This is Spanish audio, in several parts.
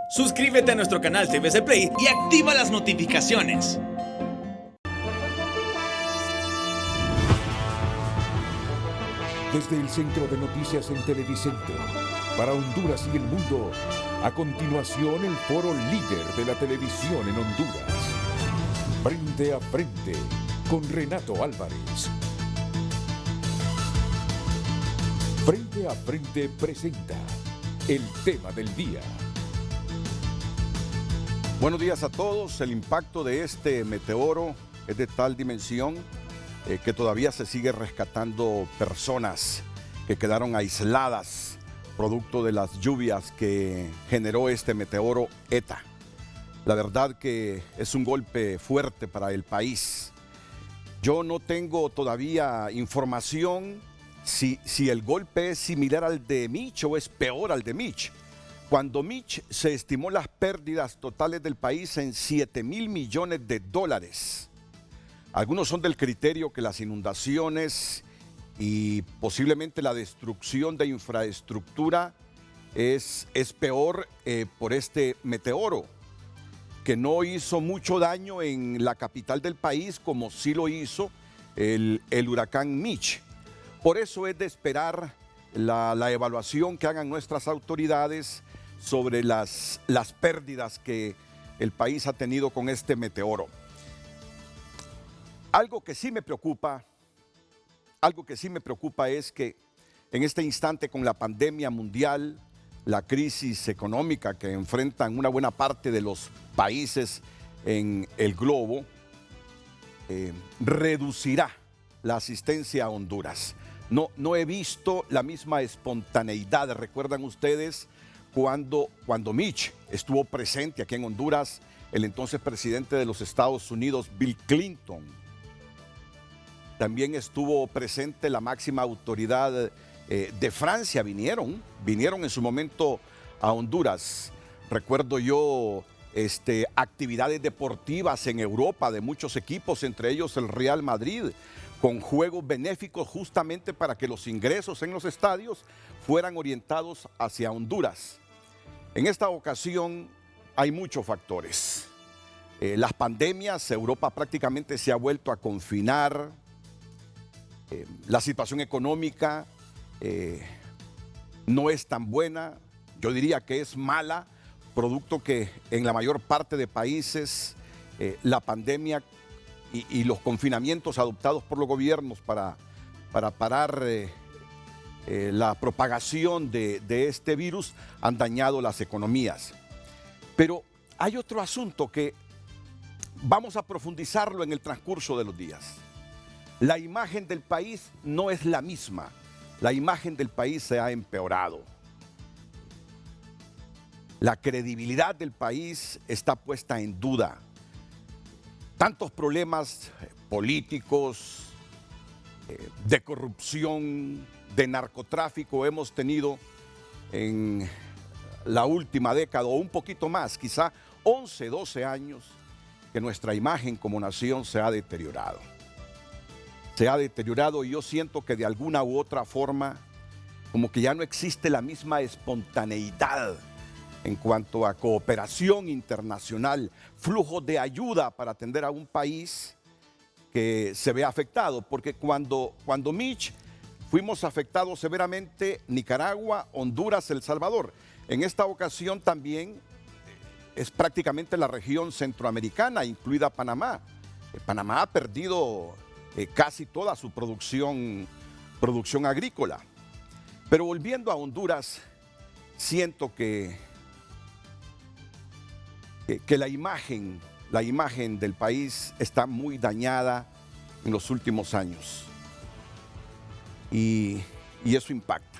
Suscríbete a nuestro canal TVC Play y activa las notificaciones. Desde el Centro de Noticias en Televicentro, para Honduras y el mundo, a continuación el foro líder de la televisión en Honduras. Frente a frente, con Renato Álvarez. Frente a frente presenta el tema del día. Buenos días a todos. El impacto de este meteoro es de tal dimensión que todavía se sigue rescatando personas que quedaron aisladas producto de las lluvias que generó este meteoro ETA. La verdad que es un golpe fuerte para el país. Yo no tengo todavía información si el golpe es similar al de Mitch o es peor al de Mitch. Cuando Mitch se estimó las pérdidas totales del país en $7,000 millones. Algunos son del criterio que las inundaciones y posiblemente la destrucción de infraestructura es peor por este meteoro, que no hizo mucho daño en la capital del país como sí lo hizo el huracán Mitch. Por eso es de esperar la evaluación que hagan nuestras autoridades sobre las pérdidas que el país ha tenido con este meteoro. Algo que sí me preocupa es que en este instante, con la pandemia mundial, la crisis económica que enfrentan una buena parte de los países en el globo, reducirá la asistencia a Honduras. No he visto la misma espontaneidad. ¿Recuerdan ustedes cuando Mitch estuvo presente aquí en Honduras, el entonces presidente de los Estados Unidos, Bill Clinton? También estuvo presente la máxima autoridad de Francia, vinieron en su momento a Honduras. Recuerdo yo actividades deportivas en Europa de muchos equipos, entre ellos el Real Madrid, con juegos benéficos justamente para que los ingresos en los estadios fueran orientados hacia Honduras. En esta ocasión hay muchos factores. Las pandemias, Europa prácticamente se ha vuelto a confinar. La situación económica no es tan buena, yo diría que es mala, producto que en la mayor parte de países la pandemia y los confinamientos adoptados por los gobiernos para parar la propagación de este virus han dañado las economías. Pero hay otro asunto que vamos a profundizarlo en el transcurso de los días. La imagen del país no es la misma. La imagen del país se ha empeorado. La credibilidad del país está puesta en duda. Tantos problemas políticos, de corrupción, de narcotráfico hemos tenido en la última década o un poquito más, quizá 11, 12 años, que nuestra imagen como nación se ha deteriorado. Se ha deteriorado y yo siento que de alguna u otra forma como que ya no existe la misma espontaneidad en cuanto a cooperación internacional, flujo de ayuda para atender a un país que se ve afectado, porque cuando Mitch fuimos afectados severamente Nicaragua, Honduras, El Salvador. En esta ocasión también es prácticamente la región centroamericana, incluida Panamá. Panamá ha perdido casi toda su producción agrícola. Pero volviendo a Honduras, siento que la imagen del país está muy dañada en los últimos años. Y eso impacta.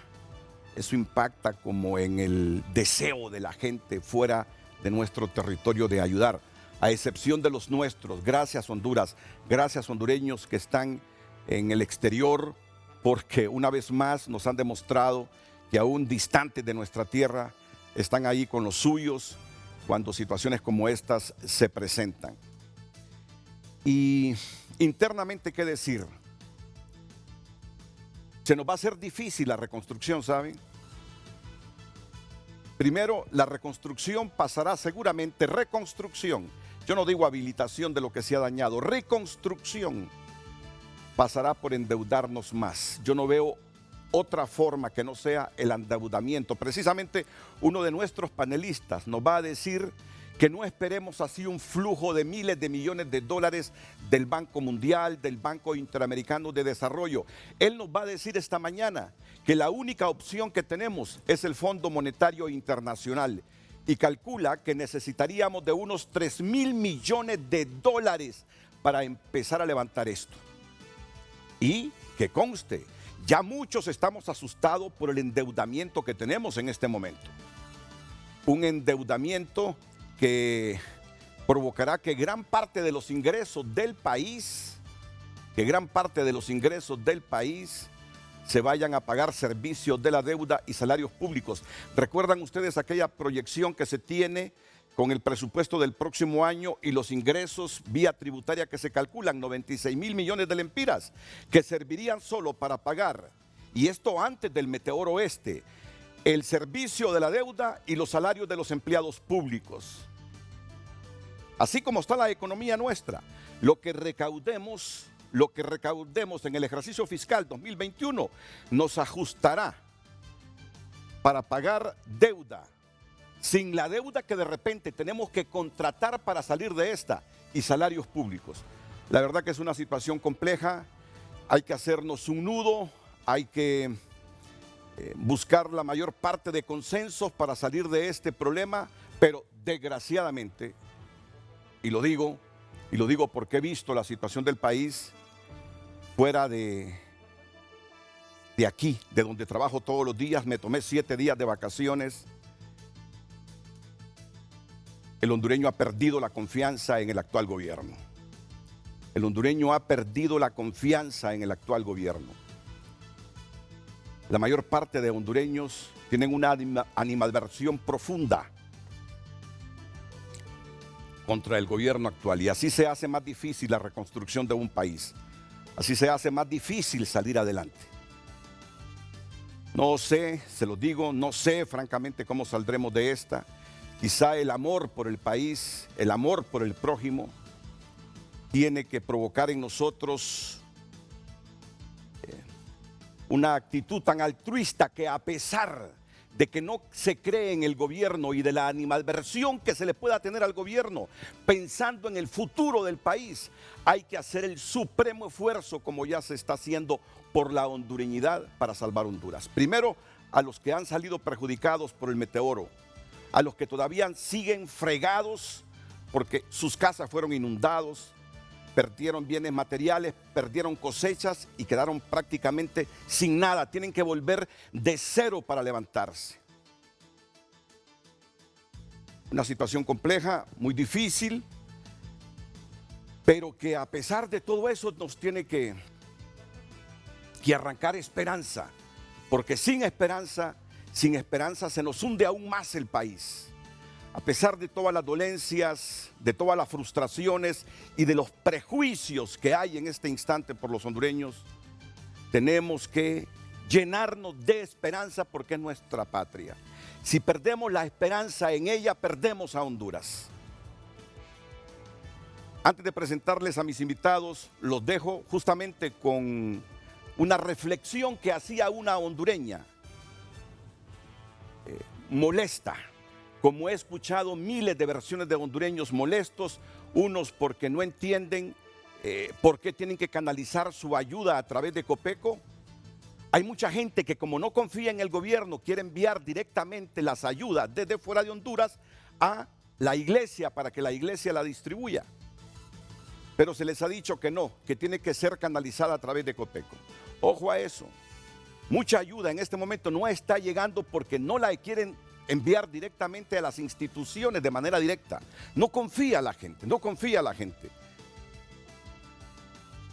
Eso impacta como en el deseo de la gente fuera de nuestro territorio de ayudar, a excepción de los nuestros. Gracias, Honduras. Gracias, hondureños que están en el exterior, porque una vez más nos han demostrado que aún distantes de nuestra tierra están ahí con los suyos cuando situaciones como estas se presentan. Y internamente, ¿qué decir? Se nos va a hacer difícil la reconstrucción, ¿saben? Primero, la reconstrucción pasará seguramente, reconstrucción. Yo no digo habilitación de lo que se ha dañado, reconstrucción pasará por endeudarnos más. Yo no veo otra forma que no sea el endeudamiento. Precisamente uno de nuestros panelistas nos va a decir que no esperemos así un flujo de miles de millones de dólares del Banco Mundial, del Banco Interamericano de Desarrollo. Él nos va a decir esta mañana que la única opción que tenemos es el Fondo Monetario Internacional y calcula que necesitaríamos de unos 3.000 millones de dólares para empezar a levantar esto. Y que conste, ya muchos estamos asustados por el endeudamiento que tenemos en este momento. Un endeudamiento que provocará que gran parte de los ingresos del país, se vayan a pagar servicios de la deuda y salarios públicos. ¿Recuerdan ustedes aquella proyección que se tiene con el presupuesto del próximo año y los ingresos vía tributaria que se calculan, 96.000 millones de lempiras, que servirían solo para pagar, y esto antes del meteoro este, el servicio de la deuda y los salarios de los empleados públicos? Así como está la economía nuestra, lo que recaudemos en el ejercicio fiscal 2021 nos ajustará para pagar deuda, sin la deuda que de repente tenemos que contratar para salir de esta, y salarios públicos. La verdad que es una situación compleja, hay que hacernos un nudo, hay que buscar la mayor parte de consensos para salir de este problema, pero desgraciadamente, y lo digo porque he visto la situación del país fuera de aquí, de donde trabajo todos los días, me tomé 7 días de vacaciones. El hondureño ha perdido la confianza en el actual gobierno. El hondureño ha perdido la confianza en el actual gobierno. La mayor parte de hondureños tienen una animadversión profunda contra el gobierno actual, y así se hace más difícil la reconstrucción de un país. Así se hace más difícil salir adelante. No sé, se lo digo, no sé francamente cómo saldremos de esta. Quizá el amor por el país, el amor por el prójimo, tiene que provocar en nosotros una actitud tan altruista que, a pesar de que no se cree en el gobierno y de la animadversión que se le pueda tener al gobierno, pensando en el futuro del país, hay que hacer el supremo esfuerzo, como ya se está haciendo, por la hondureñidad para salvar Honduras. Primero, a los que han salido perjudicados por el meteoro, a los que todavía siguen fregados porque sus casas fueron inundados, perdieron bienes materiales, perdieron cosechas y quedaron prácticamente sin nada. Tienen que volver de cero para levantarse. Una situación compleja, muy difícil, pero que a pesar de todo eso nos tiene que arrancar esperanza, porque sin esperanza se nos hunde aún más el país. A pesar de todas las dolencias, de todas las frustraciones y de los prejuicios que hay en este instante por los hondureños, tenemos que llenarnos de esperanza porque es nuestra patria. Si perdemos la esperanza en ella, perdemos a Honduras. Antes de presentarles a mis invitados, los dejo justamente con una reflexión que hacía una hondureña molesta. Como he escuchado miles de versiones de hondureños molestos, unos porque no entienden por qué tienen que canalizar su ayuda a través de Copeco. Hay mucha gente que, como no confía en el gobierno, quiere enviar directamente las ayudas desde fuera de Honduras a la iglesia para que la iglesia la distribuya. Pero se les ha dicho que no, que tiene que ser canalizada a través de Copeco. Ojo a eso. Mucha ayuda en este momento no está llegando porque no la quieren enviar directamente a las instituciones de manera directa. No confía la gente, no confía la gente.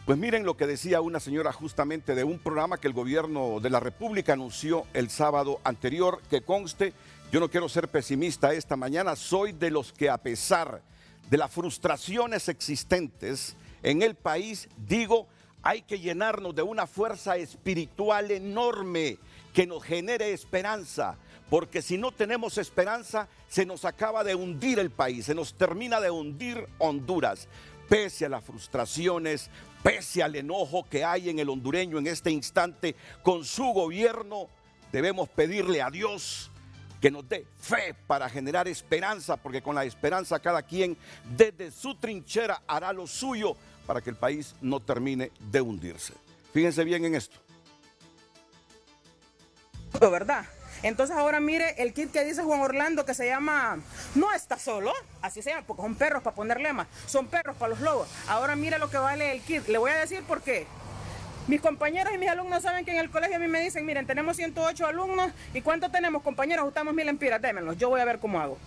Pues miren lo que decía una señora justamente de un programa que el gobierno de la República anunció el sábado anterior, que conste, yo no quiero ser pesimista esta mañana, soy de los que, a pesar de las frustraciones existentes en el país, digo, hay que llenarnos de una fuerza espiritual enorme que nos genere esperanza, porque si no tenemos esperanza, se nos acaba de hundir el país, se nos termina de hundir Honduras. Pese a las frustraciones, pese al enojo que hay en el hondureño en este instante con su gobierno, debemos pedirle a Dios que nos dé fe para generar esperanza, porque con la esperanza cada quien desde su trinchera hará lo suyo para que el país no termine de hundirse. Fíjense bien en esto. ¿Verdad? Entonces ahora mire el kit que dice Juan Orlando, que se llama No Está Solo, así se llama, porque son perros para poner lemas, son perros para los lobos. Ahora mire lo que vale el kit, le voy a decir por qué. Mis compañeros y mis alumnos saben que en el colegio a mí me dicen, miren, tenemos 108 alumnos, ¿y cuánto tenemos, compañeros? Ajustamos 1000 lempiras, démenlos, yo voy a ver cómo hago.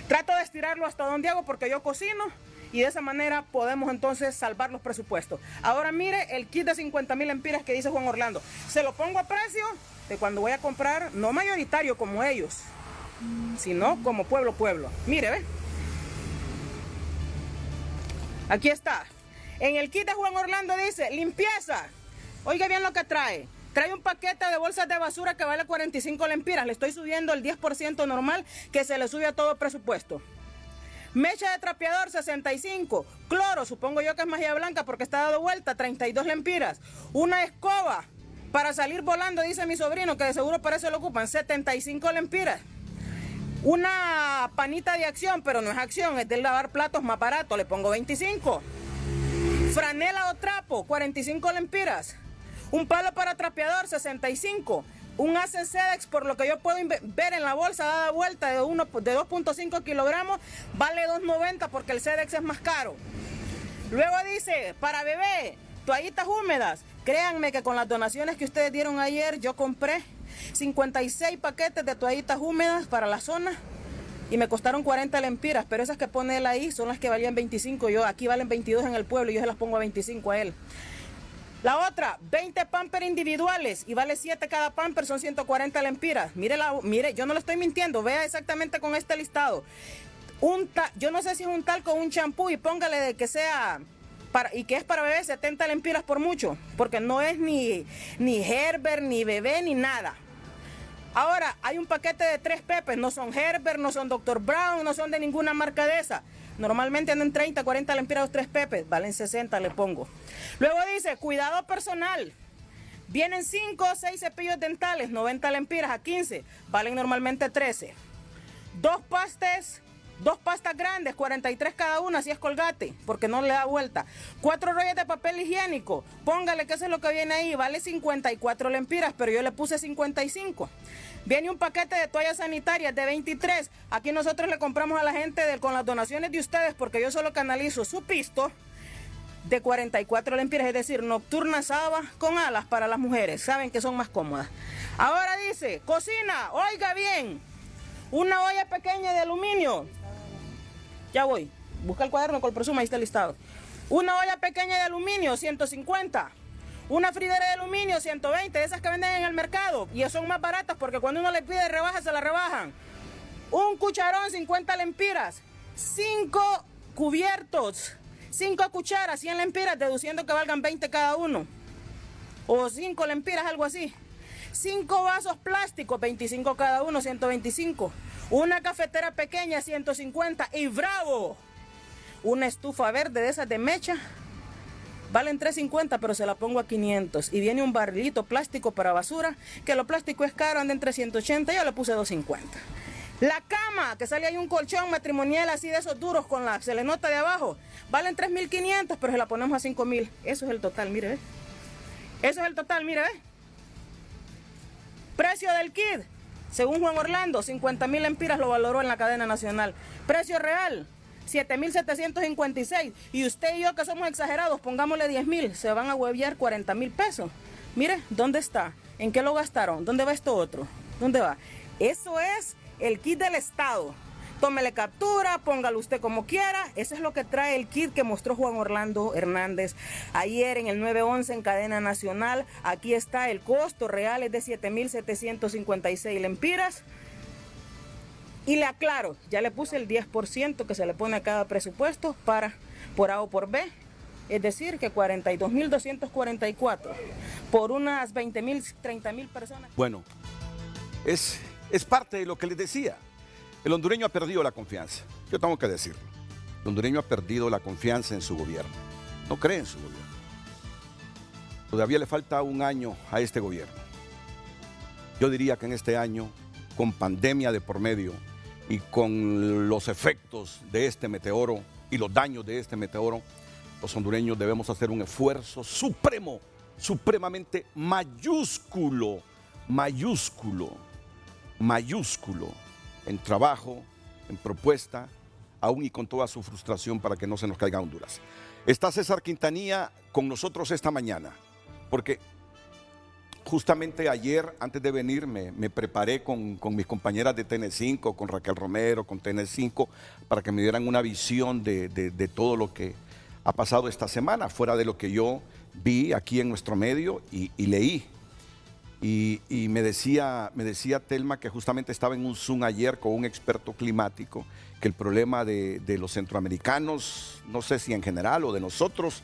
Trato de estirarlo hasta donde hago porque yo cocino y de esa manera podemos entonces salvar los presupuestos. Ahora mire el kit de 50,000 lempiras que dice Juan Orlando. Se lo pongo a precio de cuando voy a comprar, no mayoritario como ellos, sino como pueblo. Mire, ¿ve? Aquí está. En el kit de Juan Orlando dice limpieza. Oiga bien lo que trae. Trae un paquete de bolsas de basura que vale 45 lempiras. Le estoy subiendo el 10% normal que se le sube a todo presupuesto. Mecha de trapeador 65. Cloro, supongo yo que es magia blanca porque está dado vuelta, 32 lempiras. Una escoba para salir volando, dice mi sobrino, que de seguro para eso lo ocupan, 75 lempiras. Una panita de acción, pero no es acción, es de lavar platos más barato, le pongo 25. Franela o trapo, 45 lempiras. Un palo para trapeador, 65. Un Ace Sedex, por lo que yo puedo ver en la bolsa dada vuelta de 2.5 kilogramos, vale $2.90 porque el Sedex es más caro. Luego dice, para bebé, toallitas húmedas. Créanme que con las donaciones que ustedes dieron ayer, yo compré 56 paquetes de toallitas húmedas para la zona y me costaron 40 lempiras, pero esas que pone él ahí son las que valían 25. Yo aquí valen 22 en el pueblo y yo se las pongo a 25 a él. La otra, 20 pampers individuales y vale 7 cada pamper, son 140 lempiras. Mire, yo no le estoy mintiendo, vea exactamente con este listado. Yo no sé si es un talco o un champú y póngale de que sea y que es para bebé, 70 lempiras por mucho, porque no es ni Herbert, ni bebé, ni nada. Ahora, hay un paquete de 3 pepes, no son Herbert, no son Dr. Brown, no son de ninguna marca de esa. Normalmente andan 30, 40 lempiras los 3 pepes, valen 60, le pongo. Luego dice, cuidado personal. Vienen 5 o 6 cepillos dentales, 90 lempiras a 15, valen normalmente 13. 2 pastas grandes, 43 cada una, si es Colgate, porque no le da vuelta. 4 rollos de papel higiénico, póngale que eso es lo que viene ahí, vale 54 lempiras, pero yo le puse 55. Viene un paquete de toallas sanitarias de 23. Aquí nosotros le compramos a la gente con las donaciones de ustedes, porque yo solo canalizo su pisto, de 44 lempiras, es decir, nocturna Saba con alas para las mujeres. Saben que son más cómodas. Ahora dice, cocina, oiga bien, una olla pequeña de aluminio. Ya voy, busca el cuaderno con el presumo, ahí está listado. Una olla pequeña de aluminio, 150. Una fridera de aluminio, 120, de esas que venden en el mercado. Y son más baratas porque cuando uno le pide rebaja, se la rebajan. Un cucharón, 50 lempiras. 5 cubiertos, 5 cucharas, 100 lempiras, deduciendo que valgan 20 cada uno. O 5 lempiras, algo así. 5 vasos plásticos, 25 cada uno, 125. Una cafetera pequeña, 150. Y bravo, una estufa verde de esas de mecha. Valen $3.50, pero se la pongo a 500. Y viene un barrilito plástico para basura, que lo plástico es caro, anda en 380, yo le puse $2.50. La cama, que sale ahí un colchón matrimonial así de esos duros con la selenota de abajo, valen 3.500, pero se la ponemos a 5.000. Eso es el total, mire, ¿ve? Eso es el total, mire, ¿ve? Precio del kit, según Juan Orlando, 50,000 lempiras lo valoró en la cadena nacional. Precio real, 7,756. Y usted y yo que somos exagerados, pongámosle 10,000, se van a huevear 40,000 pesos. Mire, ¿dónde está? ¿En qué lo gastaron? ¿Dónde va esto otro? ¿Dónde va? Eso es el kit del Estado. Tómele captura, póngalo usted como quiera. Eso es lo que trae el kit que mostró Juan Orlando Hernández ayer en el 911 en cadena nacional. Aquí está el costo real, es de 7,756 lempiras. Y le aclaro, ya le puse el 10% que se le pone a cada presupuesto por A o por B. Es decir, que 42,244 por unas 20,000, 30,000 personas. Bueno, es es parte de lo que les decía. El hondureño ha perdido la confianza. Yo tengo que decirlo. El hondureño ha perdido la confianza en su gobierno. No cree en su gobierno. Todavía le falta un año a este gobierno. Yo diría que en este año, con pandemia de por medio y con los efectos de este meteoro y los daños de este meteoro, los hondureños debemos hacer un esfuerzo supremo, supremamente mayúsculo, en trabajo, en propuesta, aún y con toda su frustración para que no se nos caiga Honduras. Está César Quintanilla con nosotros esta mañana, porque justamente ayer, antes de venir, me preparé con mis compañeras de TN5, con Raquel Romero, con TN5, para que me dieran una visión de todo lo que ha pasado esta semana, fuera de lo que yo vi aquí en nuestro medio y leí. Y me decía Telma que justamente estaba en un Zoom ayer con un experto climático, que el problema de los centroamericanos, no sé si en general o de nosotros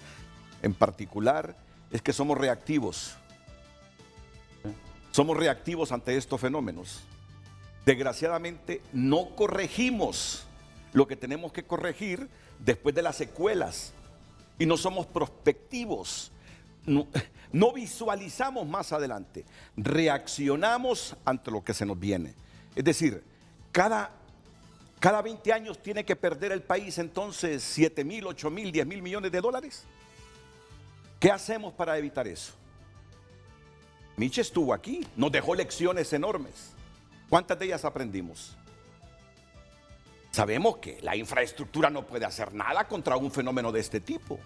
en particular, es que somos reactivos. Somos reactivos ante estos fenómenos. Desgraciadamente no corregimos lo que tenemos que corregir después de las secuelas y no somos prospectivos. No visualizamos más adelante, reaccionamos ante lo que se nos viene. Es decir, cada 20 años tiene que perder el país entonces 7.000, 8.000, 10.000 millones de dólares. ¿Qué hacemos para evitar eso? Mitch estuvo aquí, nos dejó lecciones enormes. ¿Cuántas de ellas aprendimos? Sabemos que la infraestructura no puede hacer nada contra un fenómeno de este tipo,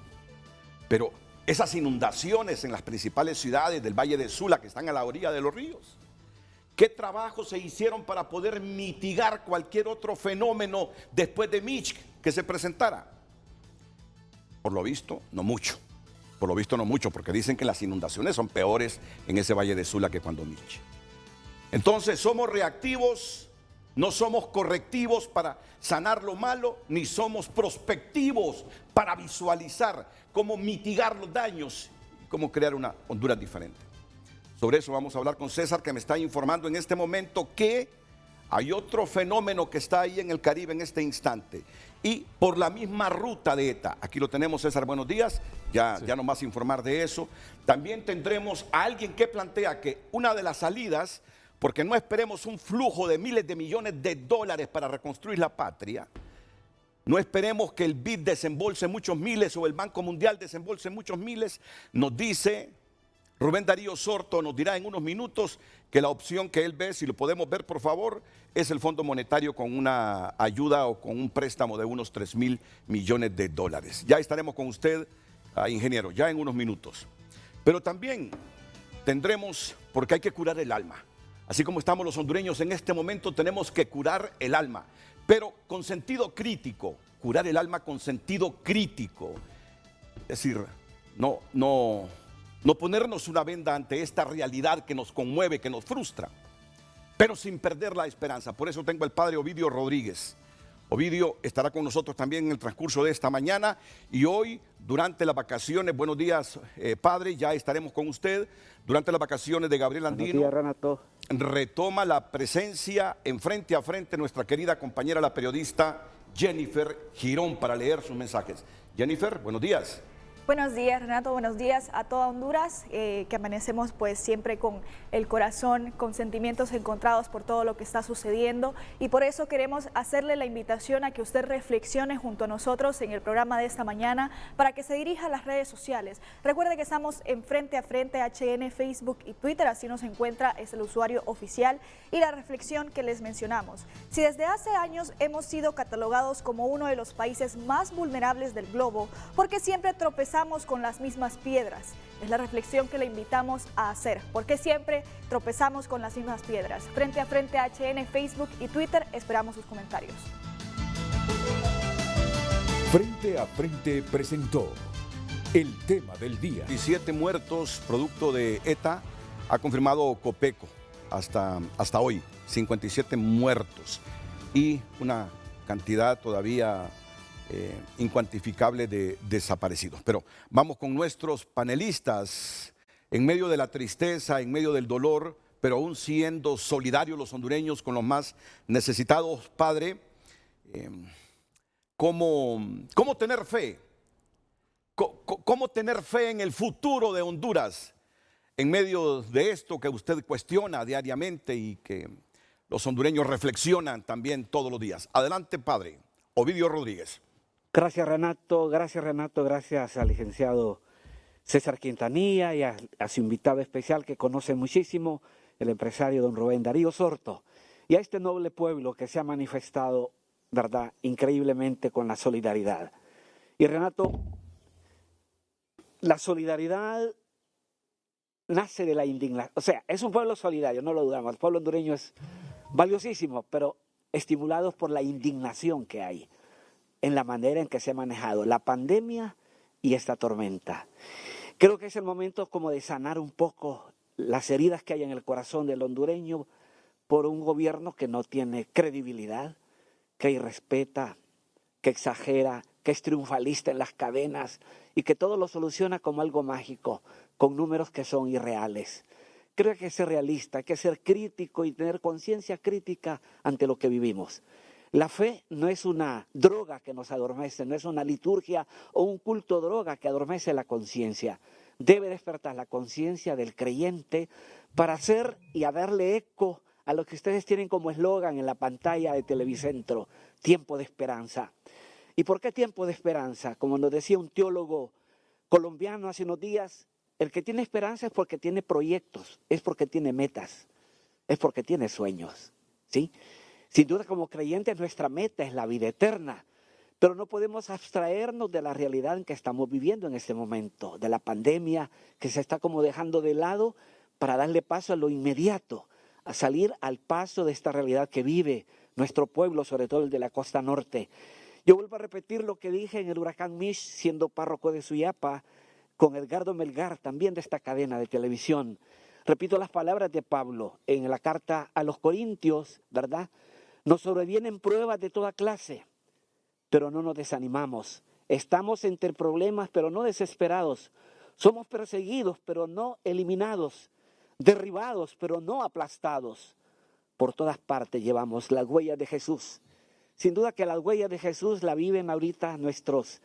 pero esas inundaciones en las principales ciudades del Valle de Sula que están a la orilla de los ríos, ¿qué trabajos se hicieron para poder mitigar cualquier otro fenómeno después de Mitch que se presentara? Por lo visto, no mucho. Por lo visto, no mucho, porque dicen que las inundaciones son peores en ese Valle de Sula que cuando Mitch. Entonces, somos reactivos, no somos correctivos para sanar lo malo, ni somos prospectivos para visualizar cómo mitigar los daños, cómo crear una Honduras diferente. Sobre eso vamos a hablar con César, que me está informando en este momento que hay otro fenómeno que está ahí en el Caribe en este instante. Y por la misma ruta de ETA, aquí lo tenemos, César, buenos días, ya nomás informar de eso. También tendremos a alguien que plantea que una de las salidas, porque no esperemos un flujo de miles de millones de dólares para reconstruir la patria, no esperemos que el BID desembolse muchos miles o el Banco Mundial desembolse muchos miles, nos dice Rubén Darío Sorto, nos dirá en unos minutos que la opción que él ve, si lo podemos ver por favor, es el Fondo Monetario con una ayuda o con un préstamo de unos 3.000 millones de dólares. Ya estaremos con usted, ingeniero, ya en unos minutos. Pero también tendremos, porque hay que curar el alma. Así como estamos los hondureños en este momento, tenemos que curar el alma, pero con sentido crítico, curar el alma con sentido crítico. Es decir, no ponernos una venda ante esta realidad que nos conmueve, que nos frustra, pero sin perder la esperanza. Por eso tengo al padre Ovidio Rodríguez. Ovidio estará con nosotros también en el transcurso de esta mañana y hoy, durante las vacaciones, buenos días, padre, ya estaremos con usted. Durante las vacaciones de Gabriel Andino, buenos días, Renato. Retoma la presencia en Frente a Frente nuestra querida compañera, la periodista Jennifer Girón, para leer sus mensajes. Jennifer, buenos días. Buenos días, Renato, buenos días a toda Honduras, que amanecemos pues siempre con el corazón, con sentimientos encontrados por todo lo que está sucediendo y por eso queremos hacerle la invitación a que usted reflexione junto a nosotros en el programa de esta mañana para que se dirija a las redes sociales. Recuerde que estamos en Frente a Frente, HN, Facebook y Twitter, así nos encuentra, es el usuario oficial y la reflexión que les mencionamos. Si desde hace años hemos sido catalogados como uno de los países más vulnerables del globo, porque siempre tropezamos con las mismas piedras. Es la reflexión que le invitamos a hacer. ¿Por qué siempre tropezamos con las mismas piedras? Frente a Frente HN, Facebook y Twitter, esperamos sus comentarios. Frente a Frente presentó el tema del día. 17 muertos producto de ETA, ha confirmado Copeco hasta hoy, 57 muertos y una cantidad todavía incuantificable de desaparecidos. Pero vamos con nuestros panelistas. En medio de la tristeza, en medio del dolor, pero aún siendo solidarios los hondureños con los más necesitados, Padre, ¿cómo tener fe? ¿Cómo tener fe en el futuro de Honduras en medio de esto que usted cuestiona diariamente y que los hondureños reflexionan también todos los días? Adelante, Padre. Ovidio Rodríguez. Gracias, Renato. Gracias al licenciado César Quintanilla y a su invitado especial que conoce muchísimo, el empresario don Rubén Darío Sorto, y a este noble pueblo que se ha manifestado, ¿verdad?, increíblemente con la solidaridad. Y Renato, la solidaridad nace de la indignación. O sea, es un pueblo solidario, no lo dudamos. El pueblo hondureño es valiosísimo, pero estimulados por la indignación que hay en la manera en que se ha manejado la pandemia y esta tormenta. Creo que es el momento como de sanar un poco las heridas que hay en el corazón del hondureño por un gobierno que no tiene credibilidad, que irrespeta, que exagera, que es triunfalista en las cadenas y que todo lo soluciona como algo mágico, con números que son irreales. Creo que hay que ser realista, hay que ser crítico y tener conciencia crítica ante lo que vivimos. La fe no es una droga que nos adormece, no es una liturgia o un culto droga que adormece la conciencia. Debe despertar la conciencia del creyente para hacer y a darle eco a lo que ustedes tienen como eslogan en la pantalla de Televicentro, tiempo de esperanza. ¿Y por qué tiempo de esperanza? Como nos decía un teólogo colombiano hace unos días, el que tiene esperanza es porque tiene proyectos, es porque tiene metas, es porque tiene sueños, ¿sí? Sin duda, como creyentes, nuestra meta es la vida eterna, pero no podemos abstraernos de la realidad en que estamos viviendo en este momento, de la pandemia que se está como dejando de lado para darle paso a lo inmediato, a salir al paso de esta realidad que vive nuestro pueblo, sobre todo el de la costa norte. Yo vuelvo a repetir lo que dije en el huracán Mish, siendo párroco de Suyapa, con Edgardo Melgar, también de esta cadena de televisión. Repito las palabras de Pablo en la carta a los Corintios, ¿verdad? Nos sobrevienen pruebas de toda clase, pero no nos desanimamos. Estamos entre problemas, pero no desesperados. Somos perseguidos, pero no eliminados. Derribados, pero no aplastados. Por todas partes llevamos las huellas de Jesús. Sin duda que las huellas de Jesús la viven ahorita nuestros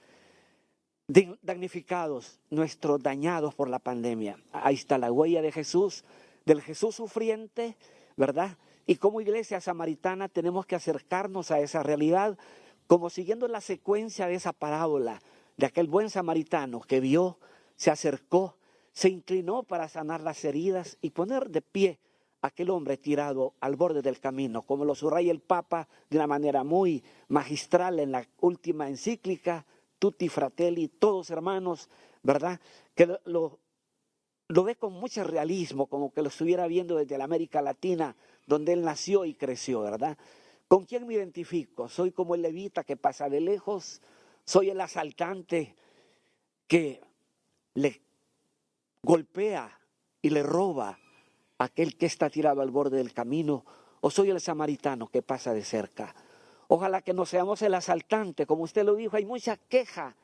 damnificados, nuestros dañados por la pandemia. Ahí está la huella de Jesús, del Jesús sufriente, ¿verdad? Y como iglesia samaritana tenemos que acercarnos a esa realidad, como siguiendo la secuencia de esa parábola de aquel buen samaritano que vio, se acercó, se inclinó para sanar las heridas y poner de pie a aquel hombre tirado al borde del camino, como lo subraya el Papa de una manera muy magistral en la última encíclica, Tutti Fratelli, todos hermanos, ¿verdad? Que lo ve con mucho realismo, como que lo estuviera viendo desde la América Latina, donde él nació y creció, ¿verdad? ¿Con quién me identifico? Soy como el levita que pasa de lejos, soy el asaltante que le golpea y le roba a aquel que está tirado al borde del camino, o soy el samaritano que pasa de cerca. Ojalá que no seamos el asaltante, como usted lo dijo, hay mucha queja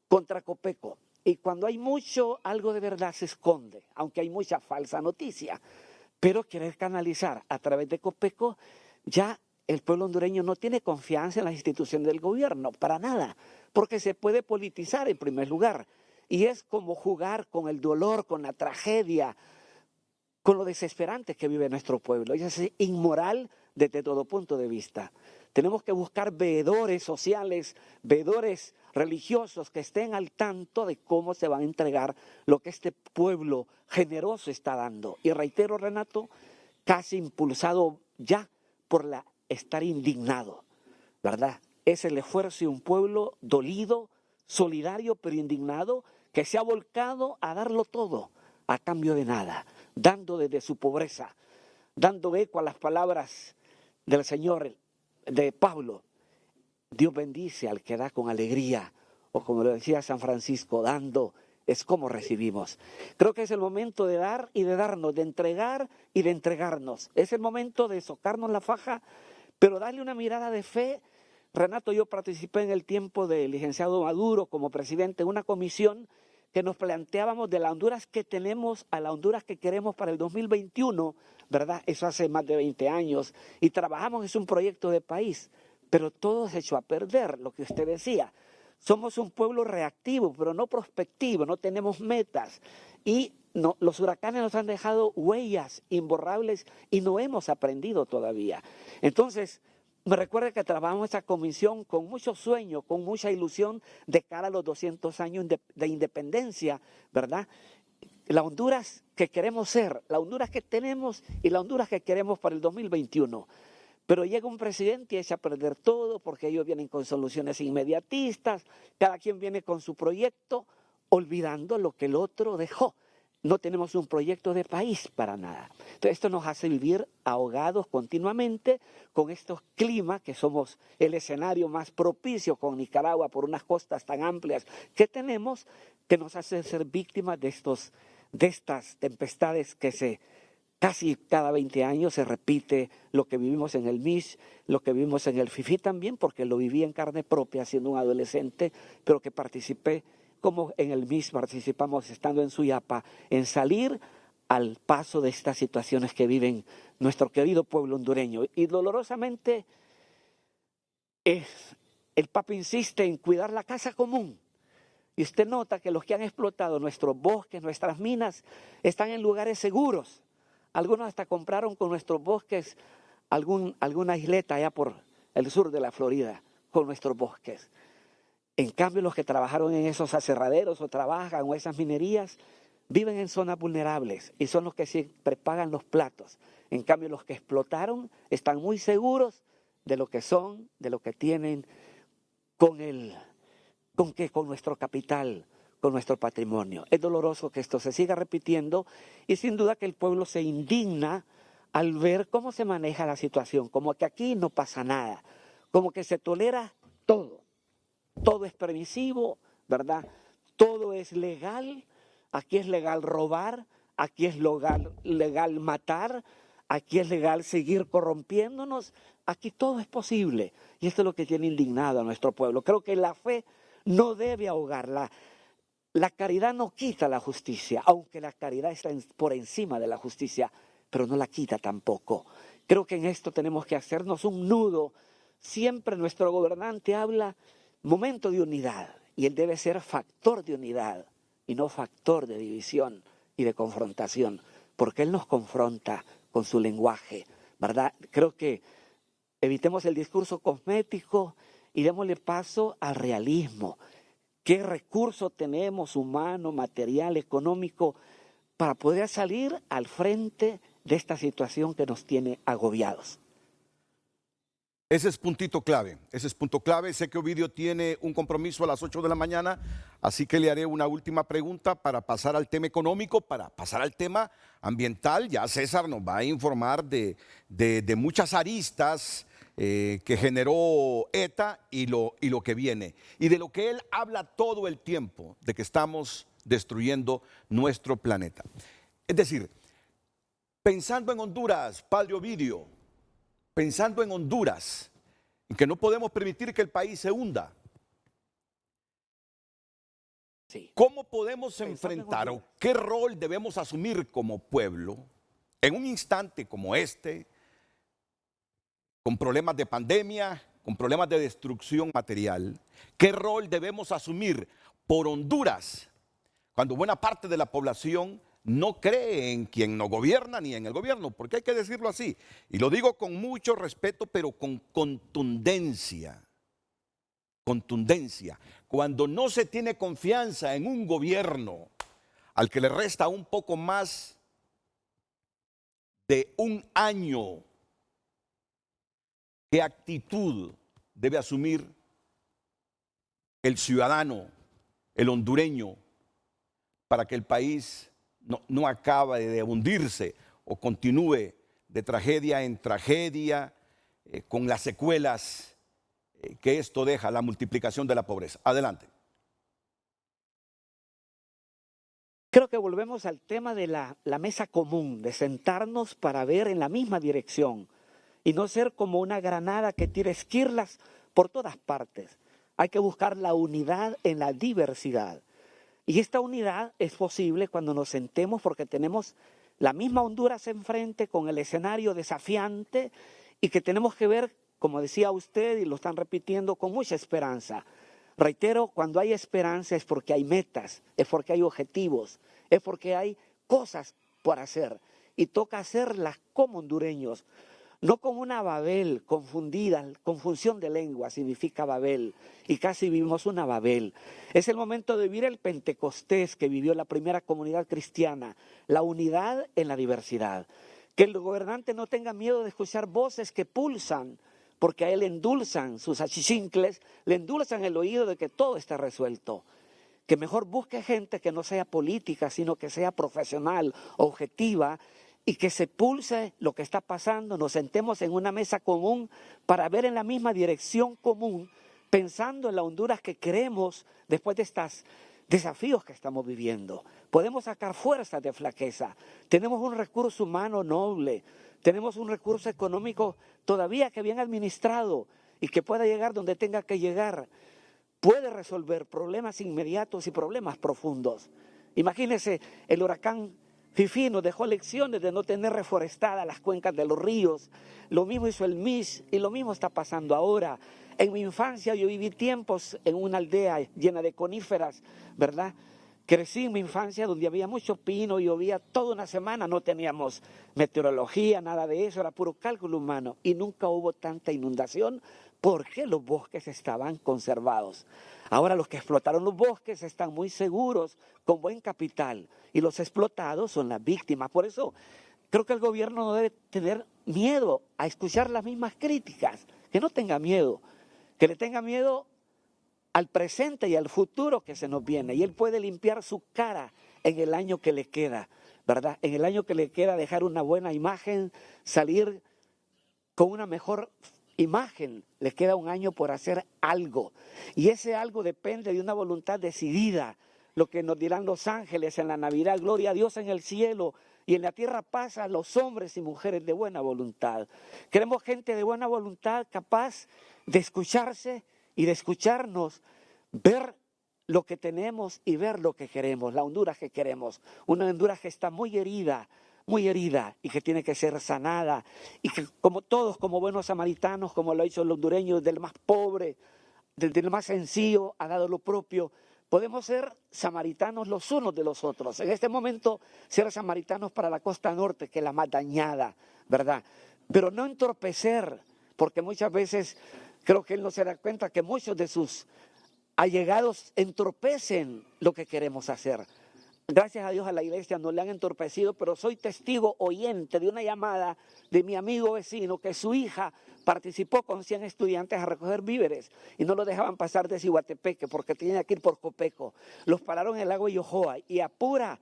contra Copeco. Y cuando hay mucho, algo de verdad se esconde, aunque hay mucha falsa noticia. Pero querer canalizar a través de Copeco, ya el pueblo hondureño no tiene confianza en las instituciones del gobierno, para nada, porque se puede politizar en primer lugar. Y es como jugar con el dolor, con la tragedia, con lo desesperante que vive nuestro pueblo. Y es inmoral desde todo punto de vista. Tenemos que buscar veedores sociales, veedores religiosos que estén al tanto de cómo se va a entregar lo que este pueblo generoso está dando. Y reitero, Renato, casi impulsado ya por estar indignado, ¿verdad? Es el esfuerzo de un pueblo dolido, solidario, pero indignado, que se ha volcado a darlo todo a cambio de nada, dando desde su pobreza, dando eco a las palabras del Señor, de Pablo. Dios bendice al que da con alegría, o como lo decía San Francisco, dando es como recibimos. Creo que es el momento de dar y de darnos, de entregar y de entregarnos. Es el momento de socarnos la faja, pero darle una mirada de fe. Renato, yo participé en el tiempo del licenciado Maduro como presidente de una comisión que nos planteábamos de la Honduras que tenemos a la Honduras que queremos para el 2021, ¿verdad? Eso hace más de 20 años y trabajamos, es un proyecto de país, pero todo se echó a perder, lo que usted decía. Somos un pueblo reactivo, pero no prospectivo, no tenemos metas y los huracanes nos han dejado huellas imborrables y no hemos aprendido todavía. Entonces, me recuerda que trabajamos esa comisión con mucho sueño, con mucha ilusión de cara a los 200 años de independencia, ¿verdad? La Honduras que queremos ser, la Honduras que tenemos y la Honduras que queremos para el 2021. Pero llega un presidente y echa a perder todo porque ellos vienen con soluciones inmediatistas, cada quien viene con su proyecto, olvidando lo que el otro dejó. No tenemos un proyecto de país para nada. Entonces esto nos hace vivir ahogados continuamente con estos climas que somos el escenario más propicio con Nicaragua por unas costas tan amplias que tenemos, que nos hace ser víctimas de estas tempestades que casi cada 20 años se repite lo que vivimos en el MIS, lo que vivimos en el FIFI también, porque lo viví en carne propia siendo un adolescente, pero que participé como en el MIS participamos estando en Suyapa, en salir al paso de estas situaciones que viven nuestro querido pueblo hondureño. Y dolorosamente el Papa insiste en cuidar la casa común. Y usted nota que los que han explotado nuestros bosques, nuestras minas, están en lugares seguros. Algunos hasta compraron con nuestros bosques alguna isleta allá por el sur de la Florida, con nuestros bosques. En cambio, los que trabajaron en esos aserraderos o trabajan o esas minerías, viven en zonas vulnerables y son los que siempre pagan los platos. En cambio, los que explotaron están muy seguros de lo que son, de lo que tienen con nuestro capital, con nuestro patrimonio. Es doloroso que esto se siga repitiendo y sin duda que el pueblo se indigna al ver cómo se maneja la situación, como que aquí no pasa nada, como que se tolera todo. Todo es permisivo, ¿verdad? Todo es legal. Aquí es legal robar, aquí es legal matar, aquí es legal seguir corrompiéndonos. Aquí todo es posible. Y esto es lo que tiene indignado a nuestro pueblo. Creo que la fe no debe ahogarla. La caridad no quita la justicia, aunque la caridad está por encima de la justicia, pero no la quita tampoco. Creo que en esto tenemos que hacernos un nudo. Siempre nuestro gobernante habla momento de unidad, y él debe ser factor de unidad y no factor de división y de confrontación, porque él nos confronta con su lenguaje, ¿verdad? Creo que evitemos el discurso cosmético y démosle paso al realismo. ¿Qué recurso tenemos humano, material, económico para poder salir al frente de esta situación que nos tiene agobiados? Ese es puntito clave, ese es punto clave. Sé que Ovidio tiene un compromiso a las 8 de la mañana, así que le haré una última pregunta para pasar al tema económico, para pasar al tema ambiental. Ya César nos va a informar de muchas aristas que generó ETA y lo que viene. Y de lo que él habla todo el tiempo, de que estamos destruyendo nuestro planeta. Es decir, pensando en Honduras, Padre Ovidio, pensando en Honduras, y que no podemos permitir que el país se hunda. Sí. ¿Cómo podemos enfrentar o qué rol debemos asumir como pueblo en un instante como este, con problemas de pandemia, con problemas de destrucción material? ¿Qué rol debemos asumir por Honduras cuando buena parte de la población no cree en quien nos gobierna ni en el gobierno? Porque hay que decirlo así. Y lo digo con mucho respeto, pero con contundencia. Contundencia. Cuando no se tiene confianza en un gobierno al que le resta un poco más de un año, ¿qué actitud debe asumir el ciudadano, el hondureño, para que el país no acabe de hundirse o continúe de tragedia en tragedia con las secuelas que esto deja, la multiplicación de la pobreza? Adelante. Creo que volvemos al tema de la mesa común, de sentarnos para ver en la misma dirección y no ser como una granada que tira esquirlas por todas partes. Hay que buscar la unidad en la diversidad. Y esta unidad es posible cuando nos sentemos porque tenemos la misma Honduras enfrente con el escenario desafiante y que tenemos que ver, como decía usted y lo están repitiendo, con mucha esperanza. Reitero, cuando hay esperanza es porque hay metas, es porque hay objetivos, es porque hay cosas por hacer y toca hacerlas como hondureños. No como una Babel confundida, confusión de lengua significa Babel, y casi vivimos una Babel. Es el momento de vivir el Pentecostés que vivió la primera comunidad cristiana, la unidad en la diversidad. Que el gobernante no tenga miedo de escuchar voces que pulsan, porque a él le endulzan sus achichincles, le endulzan el oído de que todo está resuelto. Que mejor busque gente que no sea política, sino que sea profesional, objetiva, y que se pulse lo que está pasando, nos sentemos en una mesa común para ver en la misma dirección común, pensando en la Honduras que queremos después de estos desafíos que estamos viviendo. Podemos sacar fuerzas de flaqueza, tenemos un recurso humano noble, tenemos un recurso económico todavía que bien administrado y que pueda llegar donde tenga que llegar, puede resolver problemas inmediatos y problemas profundos. Imagínense, el huracán Fifi nos dejó lecciones de no tener reforestadas las cuencas de los ríos. Lo mismo hizo el MIS y lo mismo está pasando ahora. En mi infancia yo viví tiempos en una aldea llena de coníferas, ¿verdad? Crecí en mi infancia donde había mucho pino, llovía toda una semana, no teníamos meteorología, nada de eso, era puro cálculo humano y nunca hubo tanta inundación porque los bosques estaban conservados. Ahora los que explotaron los bosques están muy seguros, con buen capital, y los explotados son las víctimas. Por eso creo que el gobierno no debe tener miedo a escuchar las mismas críticas, que no tenga miedo, que le tenga miedo al presente y al futuro que se nos viene. Y él puede limpiar su cara en el año que le queda, ¿verdad? En el año que le queda dejar una buena imagen, salir con una mejor imagen. Le queda un año por hacer algo. Y ese algo depende de una voluntad decidida. Lo que nos dirán los ángeles en la Navidad, gloria a Dios en el cielo y en la tierra paz a los hombres y mujeres de buena voluntad. Queremos gente de buena voluntad capaz de escucharse y de escucharnos, ver lo que tenemos y ver lo que queremos, la Honduras que queremos. Una Honduras que está muy herida y que tiene que ser sanada y que como todos, como buenos samaritanos, como lo ha hecho el hondureño, desde el más pobre, desde el más sencillo, ha dado lo propio. Podemos ser samaritanos los unos de los otros. En este momento, ser samaritanos para la costa norte, que es la más dañada, ¿verdad? Pero no entorpecer, porque muchas veces creo que él no se da cuenta que muchos de sus allegados entorpecen lo que queremos hacer. Gracias a Dios a la iglesia no le han entorpecido, pero soy testigo oyente de una llamada de mi amigo vecino que su hija participó con 100 estudiantes a recoger víveres y no lo dejaban pasar de Ciguatepeque porque tenían que ir por Copeco. Los pararon en el lago Yojoa y a pura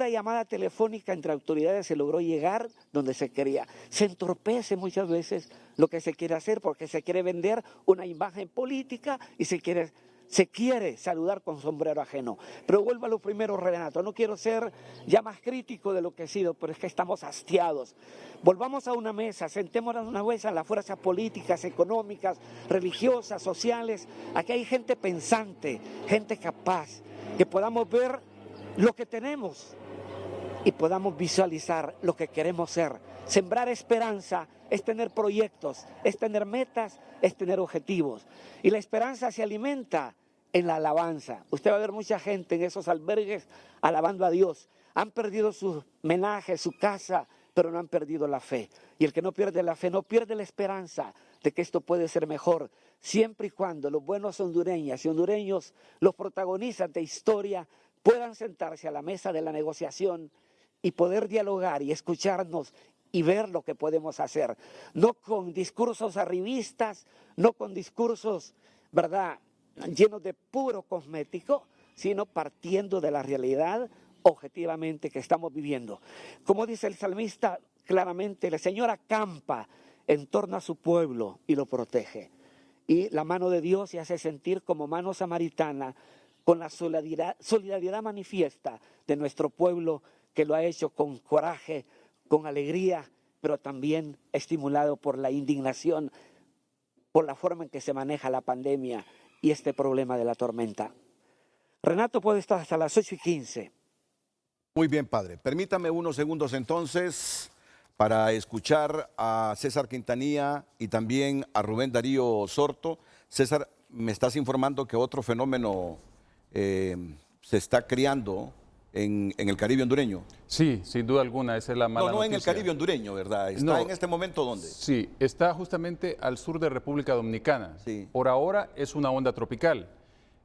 llamada telefónica entre autoridades se logró llegar donde se quería. Se entorpece muchas veces lo que se quiere hacer porque se quiere vender una imagen política y se quiere saludar con sombrero ajeno. Pero vuelvo a lo primero, Renato, no quiero ser ya más crítico de lo que he sido, pero es que estamos hastiados. Volvamos a una mesa, sentémonos una mesa en las fuerzas políticas, económicas, religiosas, sociales. Aquí hay gente pensante, gente capaz, que podamos ver lo que tenemos y podamos visualizar lo que queremos ser. Sembrar esperanza es tener proyectos, es tener metas, es tener objetivos. Y la esperanza se alimenta en la alabanza. Usted va a ver mucha gente en esos albergues alabando a Dios. Han perdido sus menajes, su casa, pero no han perdido la fe. Y el que no pierde la fe no pierde la esperanza de que esto puede ser mejor, siempre y cuando los buenos hondureñas y hondureños, los protagonistas de historia, puedan sentarse a la mesa de la negociación y poder dialogar y escucharnos y ver lo que podemos hacer. No con discursos arribistas, no con discursos, ¿verdad?, llenos de puro cosmético, sino partiendo de la realidad objetivamente que estamos viviendo. Como dice el salmista claramente, el Señor acampa en torno a su pueblo y lo protege. Y la mano de Dios se hace sentir como mano samaritana con la solidaridad manifiesta de nuestro pueblo que lo ha hecho con coraje, con alegría, pero también estimulado por la indignación, por la forma en que se maneja la pandemia y este problema de la tormenta. Renato puede estar hasta las 8:15. Muy bien, padre. Permítame unos segundos entonces para escuchar a César Quintanilla y también a Rubén Darío Sorto. César, me estás informando que otro fenómeno se está creando en el Caribe hondureño. Sí, sin duda alguna, esa es la mala No en el noticia. Caribe hondureño, ¿verdad? ¿Está No. en este momento dónde? Sí, está justamente al sur de República Dominicana. Sí. Por ahora es una onda tropical.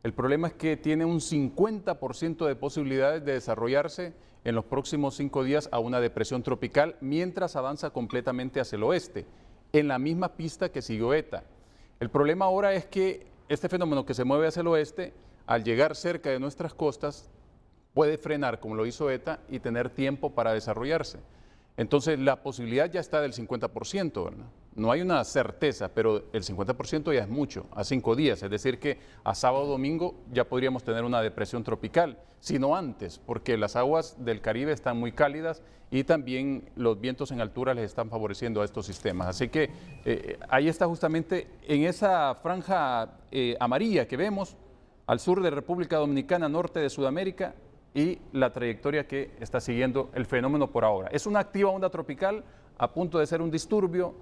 El problema es que tiene un 50% de posibilidades de desarrollarse en los próximos 5 días a una depresión tropical mientras avanza completamente hacia el oeste, en la misma pista que siguió ETA. El problema ahora es que este fenómeno que se mueve hacia el oeste, al llegar cerca de nuestras costas, puede frenar como lo hizo ETA y tener tiempo para desarrollarse. Entonces la posibilidad ya está del 50%, ¿verdad? No hay una certeza, pero el 50% ya es mucho, a 5 días. Es decir que a sábado o domingo ya podríamos tener una depresión tropical, sino antes, porque las aguas del Caribe están muy cálidas y también los vientos en altura les están favoreciendo a estos sistemas. Así que ahí está justamente en esa franja amarilla que vemos al sur de República Dominicana, norte de Sudamérica, y la trayectoria que está siguiendo el fenómeno por ahora. Es una activa onda tropical a punto de ser un disturbio,